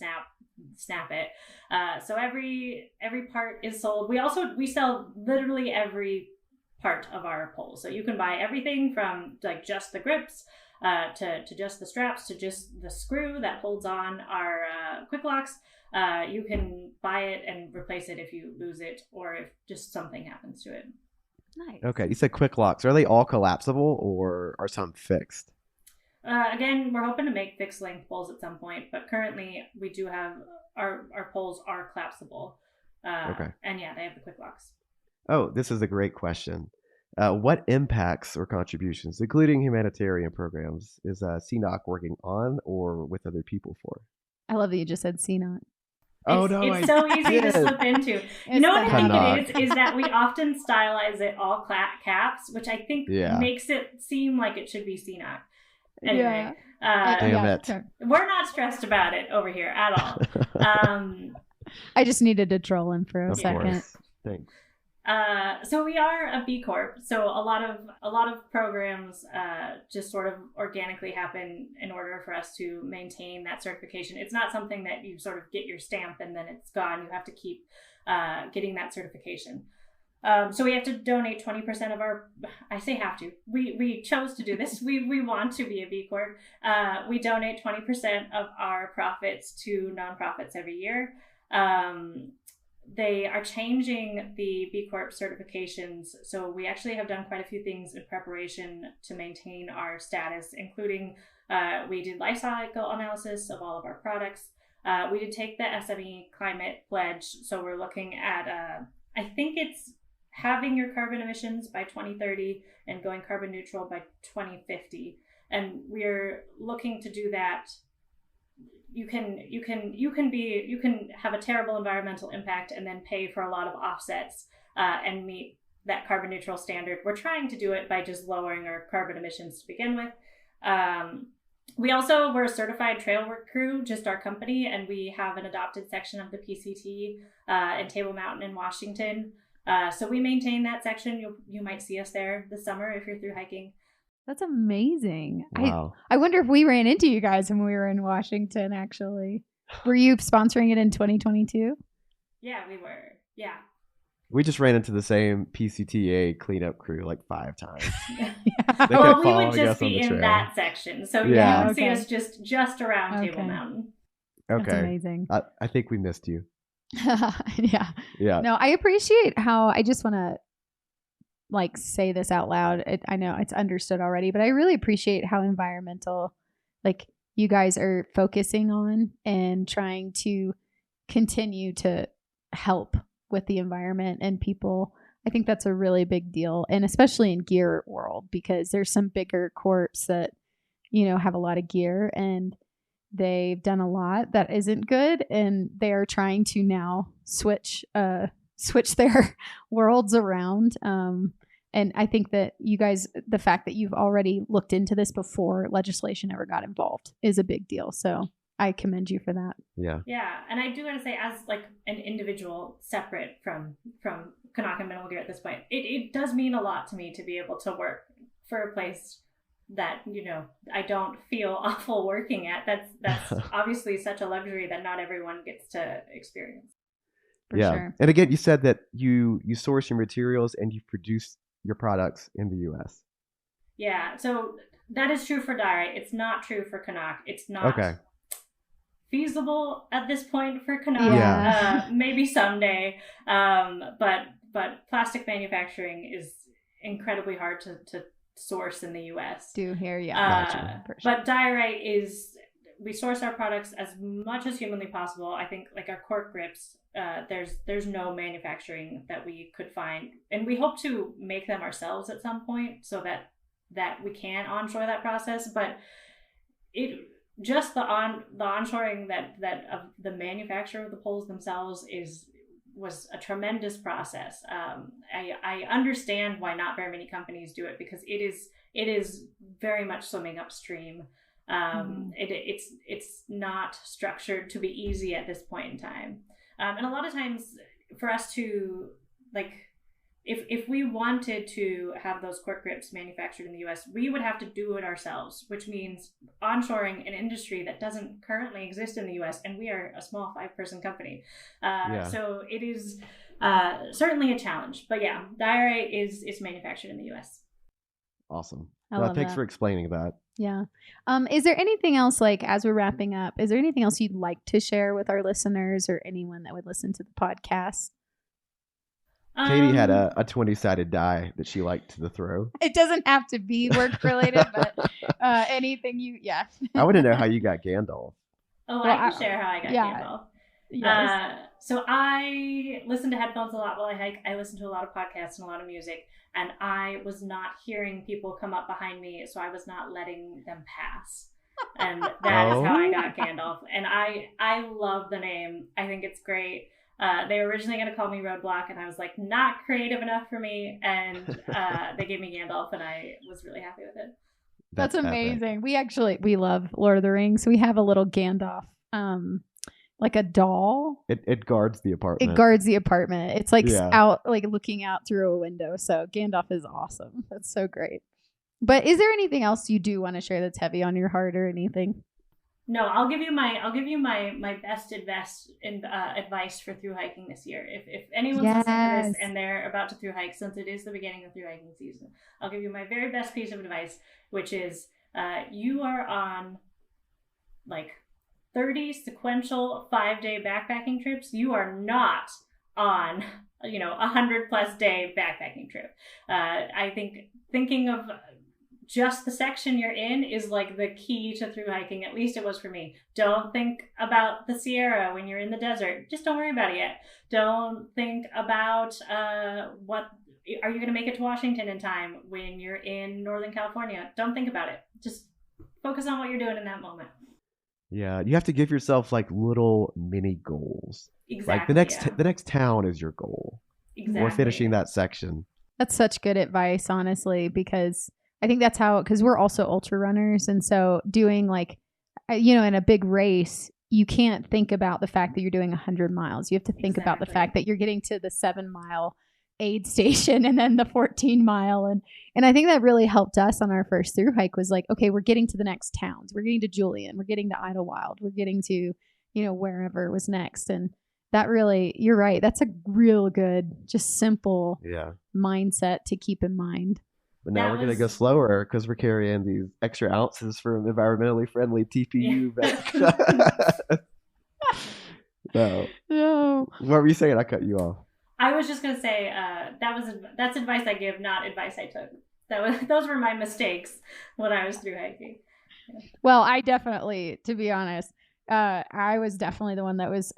snap it. So every part is sold. We sell literally every part of our pole. So you can buy everything from like just the grips, to just the straps, to just the screw that holds on our quick locks. You can buy it and replace it if you lose it or if just something happens to it. Nice. Okay, you said quick locks. Are they all collapsible or are some fixed? Again, we're hoping to make fixed length poles at some point, but currently we do have our poles are collapsible. Okay. And yeah, they have the quick locks. Oh, this is a great question. What impacts or contributions, including humanitarian programs, is CNOC working on or with other people for? I love that you just said CNOC. It's so easy to slip into. You know what I think it is that we often stylize it all caps, which I think makes it seem like it should be CNOC. Anyway, damn it. We're not stressed about it over here at all. I just needed to troll him for a second. Course. Thanks. So we are a B Corp. So a lot of programs just sort of organically happen in order for us to maintain that certification. It's not something that you sort of get your stamp and then it's gone. You have to keep getting that certification. So we have to donate 20% of our. I say have to. We chose to do this. We want to be a B Corp. We donate 20% of our profits to nonprofits every year. They are changing the B Corp certifications. So we actually have done quite a few things in preparation to maintain our status, including we did life cycle analysis of all of our products. We did take the SME climate pledge. So we're looking at, I think it's having your carbon emissions by 2030 and going carbon neutral by 2050. And we're looking to do that. You can have a terrible environmental impact and then pay for a lot of offsets and meet that carbon neutral standard. We're trying to do it by just lowering our carbon emissions to begin with. We're a certified trail work crew, just our company, and we have an adopted section of the PCT in Table Mountain in Washington. So we maintain that section. You might see us there this summer if you're through hiking. That's amazing. Wow. I wonder if we ran into you guys when we were in Washington, actually. Were you sponsoring it in 2022? Yeah, we were. Yeah. We just ran into the same PCTA cleanup crew like 5 times. Well, we would just be in that section. So you would see us just around Table Mountain. Okay. That's amazing. I think we missed you. Yeah. No, I appreciate how I just want to like say this out loud. I know it's understood already, but I really appreciate how environmental like you guys are focusing on and trying to continue to help with the environment and people. I think that's a really big deal, and especially in gear world, because there's some bigger corps that, you know, have a lot of gear and they've done a lot that isn't good, and they are trying to now switch their worlds around. And I think that you guys, the fact that you've already looked into this before legislation ever got involved is a big deal. So I commend you for that. Yeah. Yeah. And I do want to say, as like an individual separate from CNOC and Minimal Gear at this point, it does mean a lot to me to be able to work for a place that, you know, I don't feel awful working at. That's obviously such a luxury that not everyone gets to experience. For sure. And again, you said that you source your materials and you produce your products in the U.S. Yeah. So that is true for Diorite. It's not true for CNOC. It's not feasible at this point for CNOC. Yeah. Maybe someday. But plastic manufacturing is incredibly hard to source in the U.S. Do here, yeah. But Diorite is, we source our products as much as humanly possible. I think like our cork grips, there's no manufacturing that we could find, and we hope to make them ourselves at some point so that we can onshore that process. But it just the onshoring that of the manufacture of the poles themselves was a tremendous process. I understand why not very many companies do it, because it is very much swimming upstream. It's not structured to be easy at this point in time. And a lot of times for us to, like, if we wanted to have those cork grips manufactured in the US, we would have to do it ourselves, which means onshoring an industry that doesn't currently exist in the US, and we are a small 5-person company. So it is certainly a challenge. But yeah, Diorite is manufactured in the US. Awesome. Well, thanks for explaining that. Yeah. Is there anything else, like, as we're wrapping up, is there anything else you'd like to share with our listeners or anyone that would listen to the podcast? Katie had a 20-sided die that she liked to throw. It doesn't have to be work related, but anything I want to know how you got Gandalf. Oh, I can share how I got Gandalf. Yes. So I listen to headphones a lot while I hike. I listen to a lot of podcasts and a lot of music, and I was not hearing people come up behind me, so I was not letting them pass. And that is how I got Gandalf. And I love the name. I think it's great. They were originally going to call me Roadblock, and I was like, not creative enough for me. And they gave me Gandalf, and I was really happy with it. That's amazing. Epic. We love Lord of the Rings. We have a little Gandalf, like a doll. It guards the apartment. It guards the apartment. It's like out, like looking out through a window. So Gandalf is awesome. That's so great. But is there anything else you do want to share that's heavy on your heart or anything? No, I'll give you my best advice for thru hiking this year. If anyone's listening to this and they're about to thru hike, since it is the beginning of thru hiking season, I'll give you my very best piece of advice, which is you are on like 30 sequential 5-day backpacking trips. You are not on 100+ day backpacking trip. I think thinking of just the section you're in is like the key to thru hiking. At least it was for me. Don't think about the Sierra when you're in the desert. Just don't worry about it yet. Don't think about what are you going to make it to Washington in time when you're in Northern California. Don't think about it. Just focus on what you're doing in that moment. Yeah, you have to give yourself like little mini goals. Exactly. Like the next town is your goal. Exactly. Or finishing that section. That's such good advice, honestly, because I think that's how, because we're also ultra runners. And so doing like, in a big race, you can't think about the fact that you're doing 100 miles. You have to think about the fact that you're getting to the 7-mile aid station and then the 14-mile. And I think that really helped us on our first thru hike was like, okay, we're getting to the next towns. We're getting to Julian. We're getting to Idlewild. We're getting to, wherever was next. And that really, you're right. That's a real good, just simple mindset to keep in mind. But now we're going to go slower because we're carrying these extra ounces from environmentally friendly TPU. No. What were you saying? I cut you off. I was just going to say that's advice I give, not advice I took. Those were my mistakes when I was thru hiking. Yeah. Well, I definitely, to be honest, I was definitely the one that was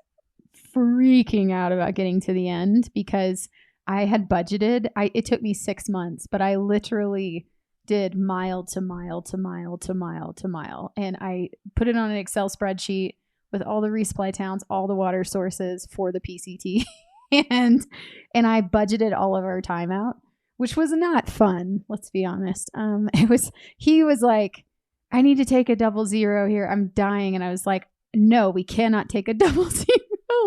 freaking out about getting to the end because I had budgeted. It took me 6 months, but I literally did mile to mile to mile to mile to mile. And I put it on an Excel spreadsheet with all the resupply towns, all the water sources for the PCT. and I budgeted all of our time out, which was not fun. Let's be honest. He was like, I need to take a 00 here. I'm dying. And I was like, no, we cannot take a 00.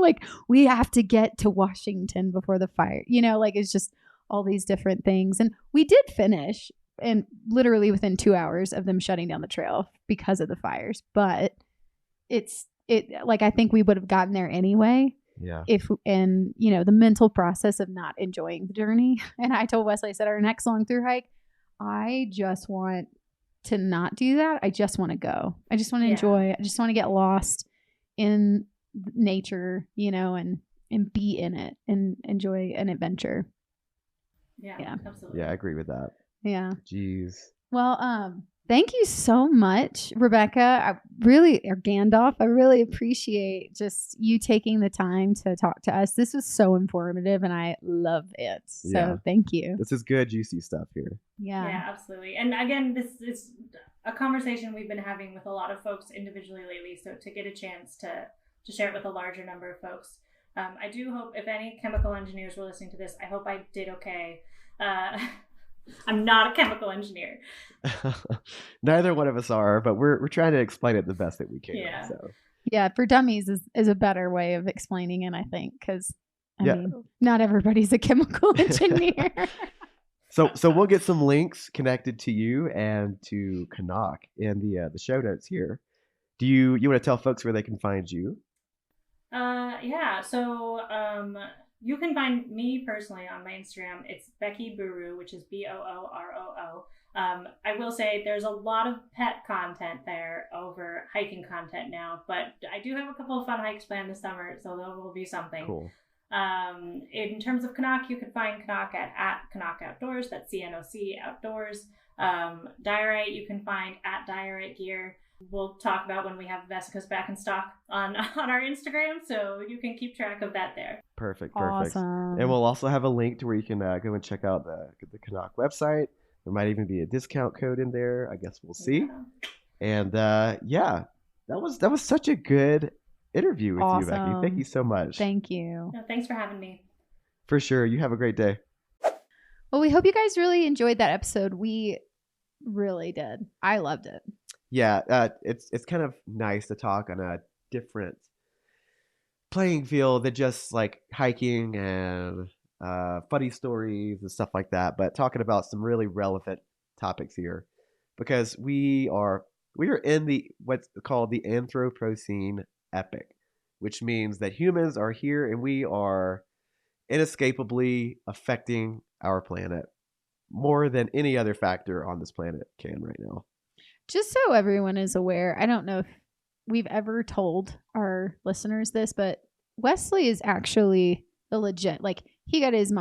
Like, we have to get to Washington before the fire. It's just all these different things. And we did finish, and literally within 2 hours of them shutting down the trail because of the fires. But I think we would have gotten there anyway. Yeah. The mental process of not enjoying the journey. And I told Wesley, I said, our next long thru hike, I just want to not do that. I just want to go. I just want to enjoy. I just want to get lost in nature, and be in it and enjoy an adventure. Yeah, absolutely. Yeah, I agree with that. Yeah. Jeez. Well, thank you so much, Rebecca. Or Gandalf, I really appreciate just you taking the time to talk to us. This was so informative and I love it. So thank you. This is good, juicy stuff here. Yeah, absolutely. And again, this is a conversation we've been having with a lot of folks individually lately. So to get a chance to share it with a larger number of folks. I do hope if any chemical engineers were listening to this, I hope I did okay. I'm not a chemical engineer. Neither one of us are, but we're trying to explain it the best that we can. Yeah. So. Yeah, for dummies is a better way of explaining it, I think, because I mean, not everybody's a chemical engineer. So we'll get some links connected to you and to CNOC in the show notes here. Do you want to tell folks where they can find you? So you can find me personally on my Instagram. It's Becky Booroo, which is Booroo. I will say there's a lot of pet content there over hiking content now, but I do have a couple of fun hikes planned this summer, so there will be something. Cool. In terms of CNOC, you can find CNOC at CNOC Outdoors. That's CNOC Outdoors. Diorite, you can find at Diorite Gear. We'll talk about when we have Vessicas back in stock on our Instagram, so you can keep track of that there. Perfect. Awesome. And we'll also have a link to where you can go and check out the CNOC website. There might even be a discount code in there. I guess we'll see. Yeah. And that was such a good interview with you, Becky. Thank you so much. Thank you. No, thanks for having me. For sure. You have a great day. Well, we hope you guys really enjoyed that episode. We really did. I loved it. Yeah, it's kind of nice to talk on a different playing field than just like hiking and funny stories and stuff like that, but talking about some really relevant topics here, because we are in the what's called the Anthropocene epoch, which means that humans are here and we are inescapably affecting our planet more than any other factor on this planet can right now. Just so everyone is aware, I don't know if we've ever told our listeners this, but Wesley is actually a legit, like, he got his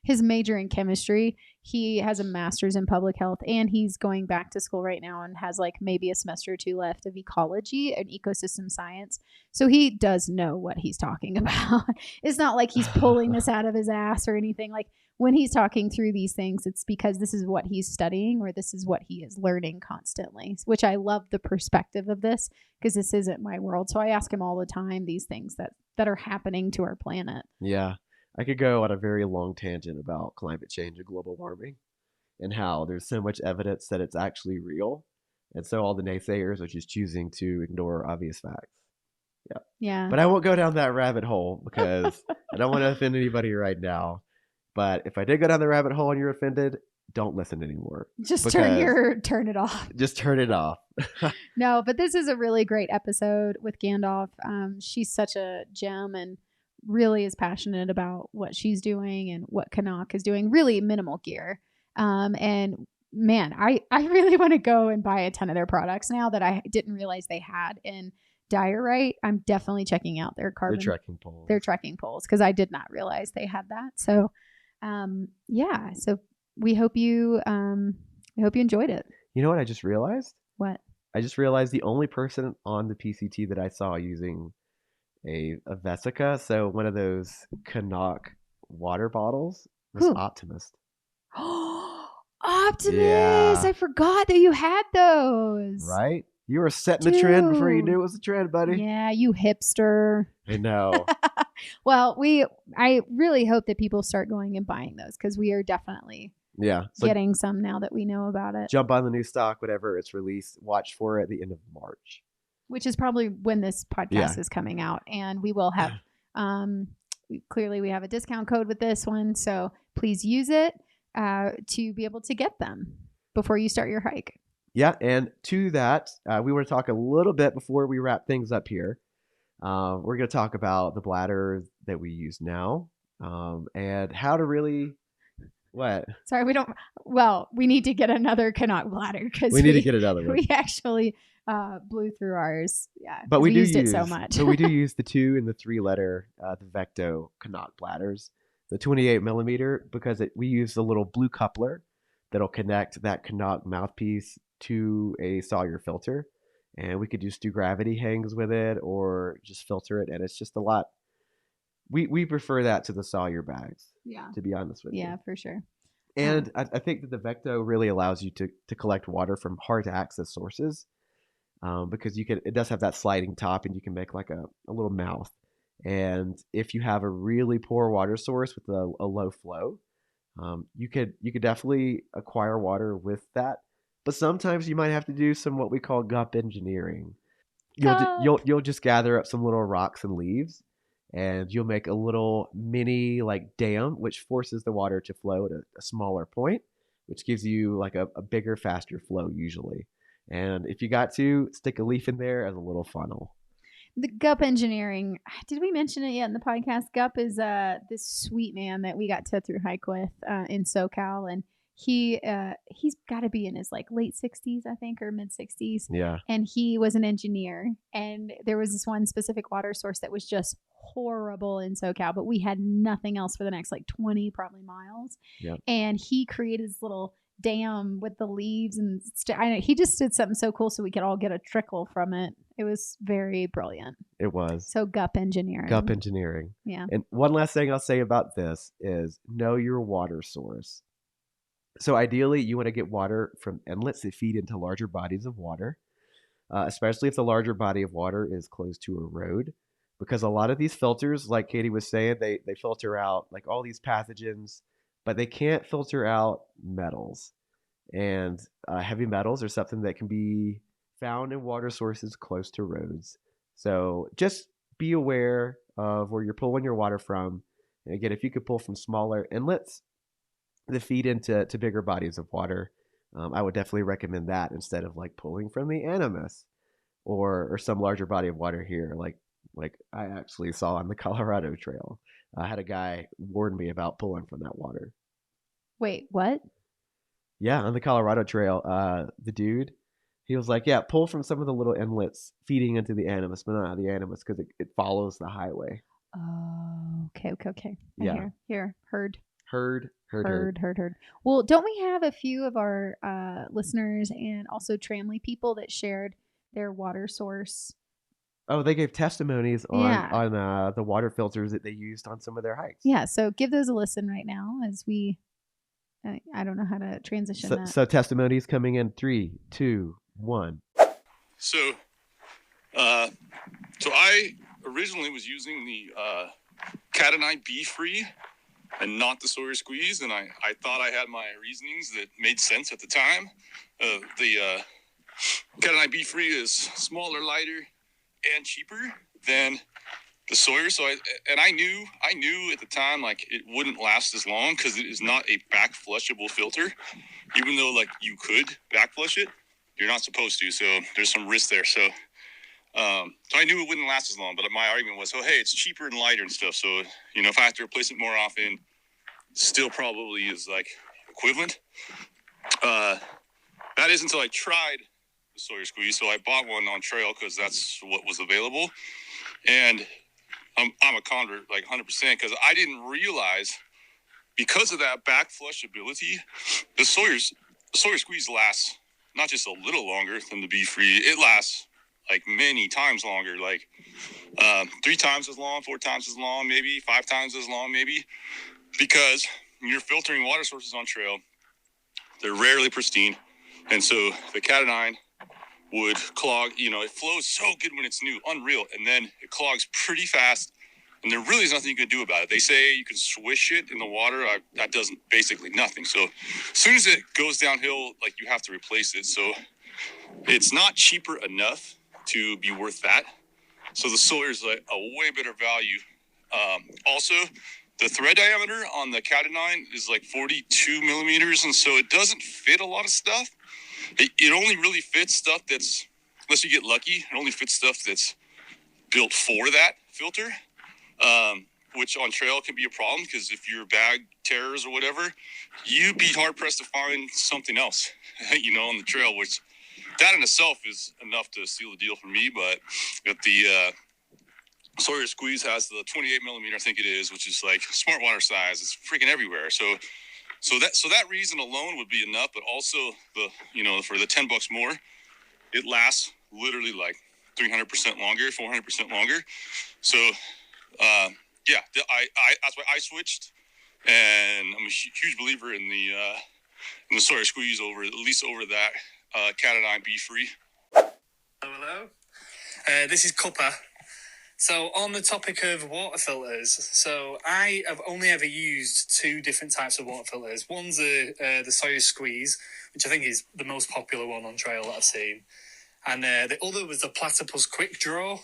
his major in chemistry. He has a master's in public health, and he's going back to school right now and has like maybe a semester or two left of ecology and ecosystem science. So he does know what he's talking about. It's not like he's pulling this out of his ass or anything. Like, when he's talking through these things, it's because this is what he's studying or this is what he is learning constantly, which I love the perspective of this, because this isn't my world. So I ask him all the time these things that are happening to our planet. Yeah. I could go on a very long tangent about climate change and global warming and how there's so much evidence that it's actually real. And so all the naysayers are just choosing to ignore obvious facts. Yeah. But I won't go down that rabbit hole because I don't want to offend anybody right now. But if I did go down the rabbit hole and you're offended, don't listen anymore. Just turn it off. Just turn it off. No, but this is a really great episode with Gandalf. She's such a gem and really is passionate about what she's doing and what CNOC is doing. Really minimal gear. And man, I really want to go and buy a ton of their products now that I didn't realize they had in Diorite. I'm definitely checking out their carbon. Their trekking poles, because I did not realize they had that. So so we hope you enjoyed it. You know what I just realized? What? I just realized the only person on the PCT that I saw using a Vessica, so one of those CNOC water bottles, was Optimist. Optimist! Yeah. I forgot that you had those. Right? You were setting the trend before you knew it was a trend, buddy. Yeah, you hipster. I know. Well, I really hope that people start going and buying those, because we are definitely getting some now that we know about it. Jump on the new stock, whatever it's released. Watch for it at the end of March. Which is probably when this podcast is coming out. And we will have, clearly we have a discount code with this one. So please use it to be able to get them before you start your hike. Yeah. And to that, we want to talk a little bit before we wrap things up here. We're going to talk about the bladders that we use now and how to really What? Sorry, we don't. Well, we need to get another CNOC bladder because we need to get another one. We actually blew through ours. Yeah, but we used it so much. But we do use the 2 and the 3 letter, the Vecto CNOC bladders, the 28 millimeter, because we use the little blue coupler that'll connect that CNOC mouthpiece to a Sawyer filter, and we could just do gravity hangs with it or just filter it, and it's just a lot. We prefer that to the Sawyer bags. Yeah. To be honest with you. Yeah, for sure. And I think that the Vecto really allows you to collect water from hard to access sources, because it does have that sliding top, and you can make like a little mouth. And if you have a really poor water source with a low flow, you could definitely acquire water with that. But sometimes you might have to do some what we call gup engineering. You'll just gather up some little rocks and leaves, and you'll make a little mini like dam, which forces the water to flow at a smaller point, which gives you like a bigger, faster flow usually. And if you got to, stick a leaf in there as a little funnel. The gup engineering, did we mention it yet in the podcast? Gup is this sweet man that we got to thru hike with in SoCal, and he's got to be in his like late 60s, I think, or mid 60s. Yeah. And he was an engineer, and there was this one specific water source that was just horrible in SoCal, but we had nothing else for the next like 20 probably miles. Yeah. And he created this little dam with the leaves, and he just did something so cool so we could all get a trickle from it. It was very brilliant. It was. So gup engineering. Gup engineering. Yeah. And one last thing I'll say about this is know your water source. So ideally, you want to get water from inlets that feed into larger bodies of water, especially if the larger body of water is close to a road, because a lot of these filters, like Katie was saying, they filter out like all these pathogens, but they can't filter out metals. And heavy metals are something that can be found in water sources close to roads. So just be aware of where you're pulling your water from. And again, if you could pull from smaller inlets that feed into bigger bodies of water, I would definitely recommend that instead of like pulling from the Animus or some larger body of water here, like I actually saw on the Colorado Trail. I had a guy warn me about pulling from that water. Wait, what? Yeah, on the Colorado Trail, the dude, he was like, yeah, pull from some of the little inlets feeding into the Animus, but not the Animus because it follows the highway. Oh, okay. Yeah. Heard. Heard. Well, don't we have a few of our listeners and also Tramley people that shared their water source? Oh, they gave testimonies on the water filters that they used on some of their hikes. Yeah, so give those a listen right now as we, I don't know how to transition that. So testimonies coming in 3, 2, 1. So I originally was using the Cat9 B-Free and not the Sawyer Squeeze, and I thought I had my reasonings that made sense at the time. The Cat9 B-Free is smaller, lighter, and cheaper than the Sawyer. So I knew at the time like it wouldn't last as long because it is not a back flushable filter. Even though like you could back flush it, you're not supposed to. So there's some risk there. So I knew it wouldn't last as long. But my argument was, oh hey, it's cheaper and lighter and stuff. So if I have to replace it more often, still probably is like equivalent. That is until I tried the Sawyer Squeeze. So I bought one on trail because that's what was available. And I'm a convert like 100% because I didn't realize because of that back flush ability, the Sawyer Squeeze lasts not just a little longer than the B-Free. It lasts like many times longer, like 3 times as long, 4 times as long, maybe 5 times as long, maybe, because you're filtering water sources on trail. They're rarely pristine. And so the Cat9 would clog, it flows so good when it's new, unreal. And then it clogs pretty fast. And there really is nothing you can do about it. They say you can swish it in the water. That does basically nothing. So as soon as it goes downhill, like you have to replace it. So it's not cheaper enough to be worth that. So the Sawyer is like a way better value. Also, the thread diameter on the Cat9 is like 42 millimeters. And so it doesn't fit a lot of stuff. It only really fits stuff that's, unless you get lucky, it only fits stuff that's built for that filter, which on trail can be a problem because if your bag terrors or whatever, you'd be hard pressed to find something else, on the trail, which that in itself is enough to seal the deal for me. But the Sawyer Squeeze has the 28 millimeter, I think it is, which is like SmartWater size. It's freaking everywhere. So that reason alone would be enough. But also for the $10 more, it lasts literally like 300% longer, 400% longer. So that's why I switched, and I'm a huge believer in the Sawyer Squeeze at least over that Cat-O-Nine Be-Free. Hello. This is Cuppa. So on the topic of water filters, so I have only ever used two different types of water filters. One's the Sawyer Squeeze, which I think is the most popular one on trail that I've seen. And the other was the Platypus Quick Draw.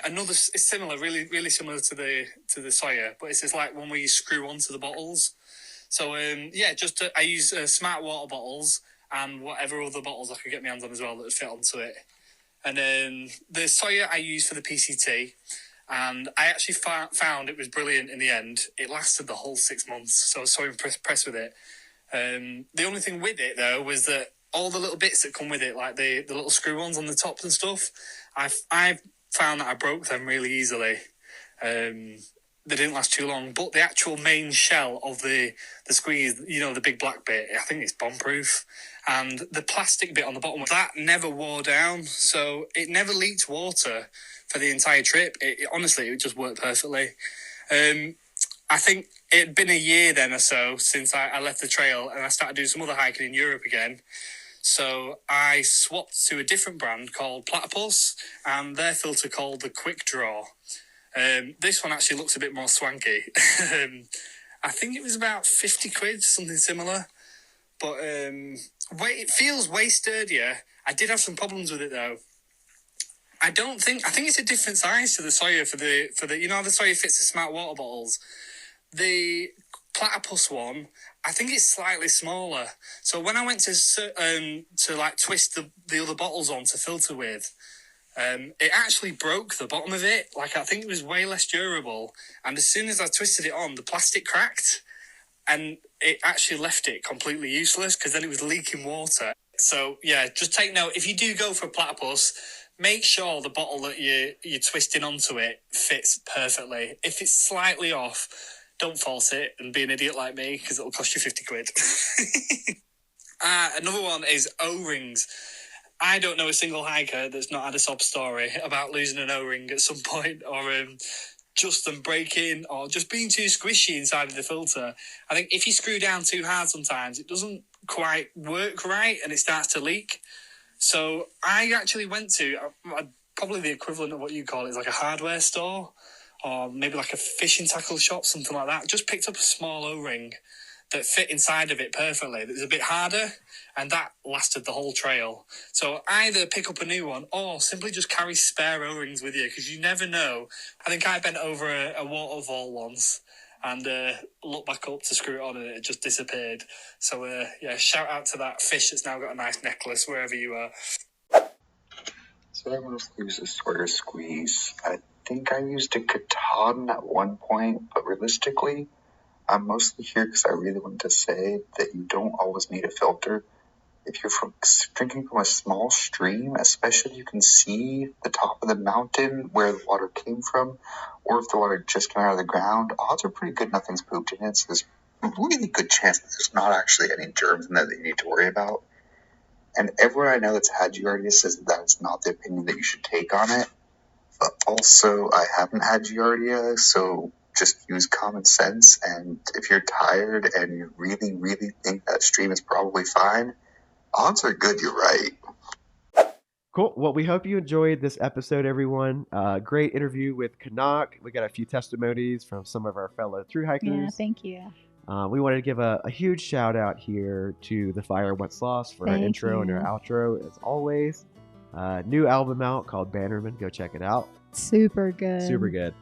Another is similar, really similar to the Sawyer, but it's just like one where you screw onto the bottles. So I use smart water bottles and whatever other bottles I could get my hands on as well that would fit onto it. And then the Sawyer I use for the PCT, and I actually found it was brilliant in the end. It lasted the whole 6 months, so I was so impressed with it. The only thing with it though was that all the little bits that come with it, like the little screw-ons on the tops and stuff, I found that I broke them really easily. They didn't last too long, but the actual main shell of the squeeze, the big black bit, I think it's bomb-proof. And the plastic bit on the bottom, that never wore down, so it never leaked water for the entire trip. Honestly, it just worked perfectly. I think it had been a year then or so since I left the trail, and I started doing some other hiking in Europe again. So I swapped to a different brand called Platypus, and their filter called the Quick Draw. This one actually looks a bit more swanky. I think it was about 50 quid, something similar. But it feels way sturdier. I did have some problems with it though. I think it's a different size to the Sawyer for the how the Sawyer fits the smart water bottles. The Platypus one, I think it's slightly smaller. So when I went to like twist the other bottles on to filter with, it actually broke the bottom of it. Like, I think it was way less durable. And as soon as I twisted it on, the plastic cracked. And it actually left it completely useless because then it was leaking water. So, yeah, just take note. If you do go for a Platypus, make sure the bottle that you're twisting onto it fits perfectly. If it's slightly off, don't force it and be an idiot like me because it'll cost you 50 quid. Another one is O-rings. I don't know a single hiker that's not had a sob story about losing an O-ring at some point or just them breaking or just being too squishy inside of the filter. I think if you screw down too hard sometimes, it doesn't quite work right and it starts to leak. So I actually went to probably the equivalent of what you call it is like a hardware store or maybe like a fishing tackle shop, something like that. Just picked up a small O-ring that fit inside of it perfectly. That was a bit harder, and that lasted the whole trail. So either pick up a new one or simply just carry spare O-rings with you because you never know. I think I bent over a waterfall once and looked back up to screw it on and it just disappeared. So shout out to that fish that's now got a nice necklace wherever you are. So I mostly use a Sawyer Squeeze. I think I used a Katahdin at one point, but realistically, I'm mostly here because I really wanted to say that you don't always need a filter. If you're drinking from a small stream, especially if you can see the top of the mountain where the water came from, or if the water just came out of the ground, odds are pretty good nothing's pooped in it, so there's a really good chance that there's not actually any germs in there that you need to worry about. And everyone I know that's had Giardia says that is not the opinion that you should take on it. But also, I haven't had Giardia, so just use common sense, and if you're tired and you really, really think that stream is probably fine, odds are good you're right. Cool. Well, we hope you enjoyed this episode, everyone. Great interview with CNOC. We got a few testimonies from some of our fellow thru-hikers. Yeah, thank you. We wanted to give a huge shout out here to The Fire Once Lost for our intro and our outro, as always. New album out called Bannerman. Go check it out. Super good. Super good.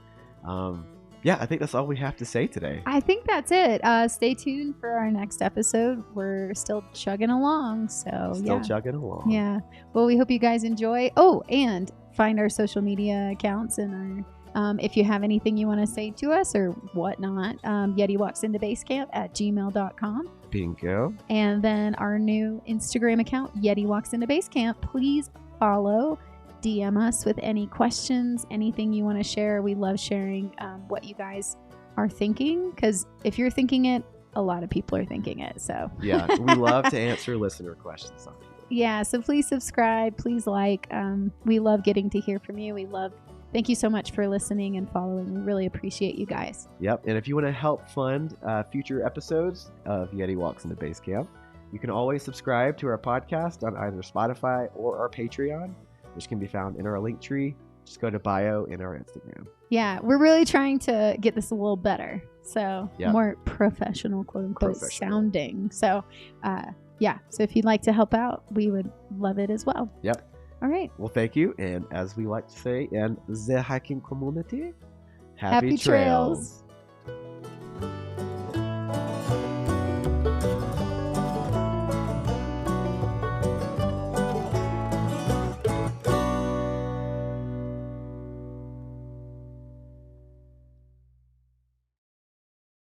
Yeah, I think that's all we have to say today. I think that's it. Stay tuned for our next episode. We're still chugging along, so Still chugging along. Yeah. Well, we hope you guys enjoy. Oh, and find our social media accounts and If you have anything you want to say to us or whatnot, YetiWalksIntoBasecamp@gmail.com. Bingo. And then our new Instagram account, Yeti Walks Into Basecamp. Please follow. DM us with any questions, anything you want to share. We love sharing what you guys are thinking, because if you're thinking it, a lot of people are thinking it. So yeah, we love to answer listener questions on it. Yeah, so please subscribe, please like. We love getting to hear from you. Thank you so much for listening and following. We really appreciate you guys. Yep, and if you want to help fund future episodes of Yeti Walks Into Basecamp, you can always subscribe to our podcast on either Spotify or our Patreon, which can be found in our link tree. Just go to bio in our Instagram. Yeah, we're really trying to get this a little better. So more professional, quote unquote, sounding. So so if you'd like to help out, we would love it as well. Yep. All right. Well, thank you. And as we like to say in the hiking community, happy trails.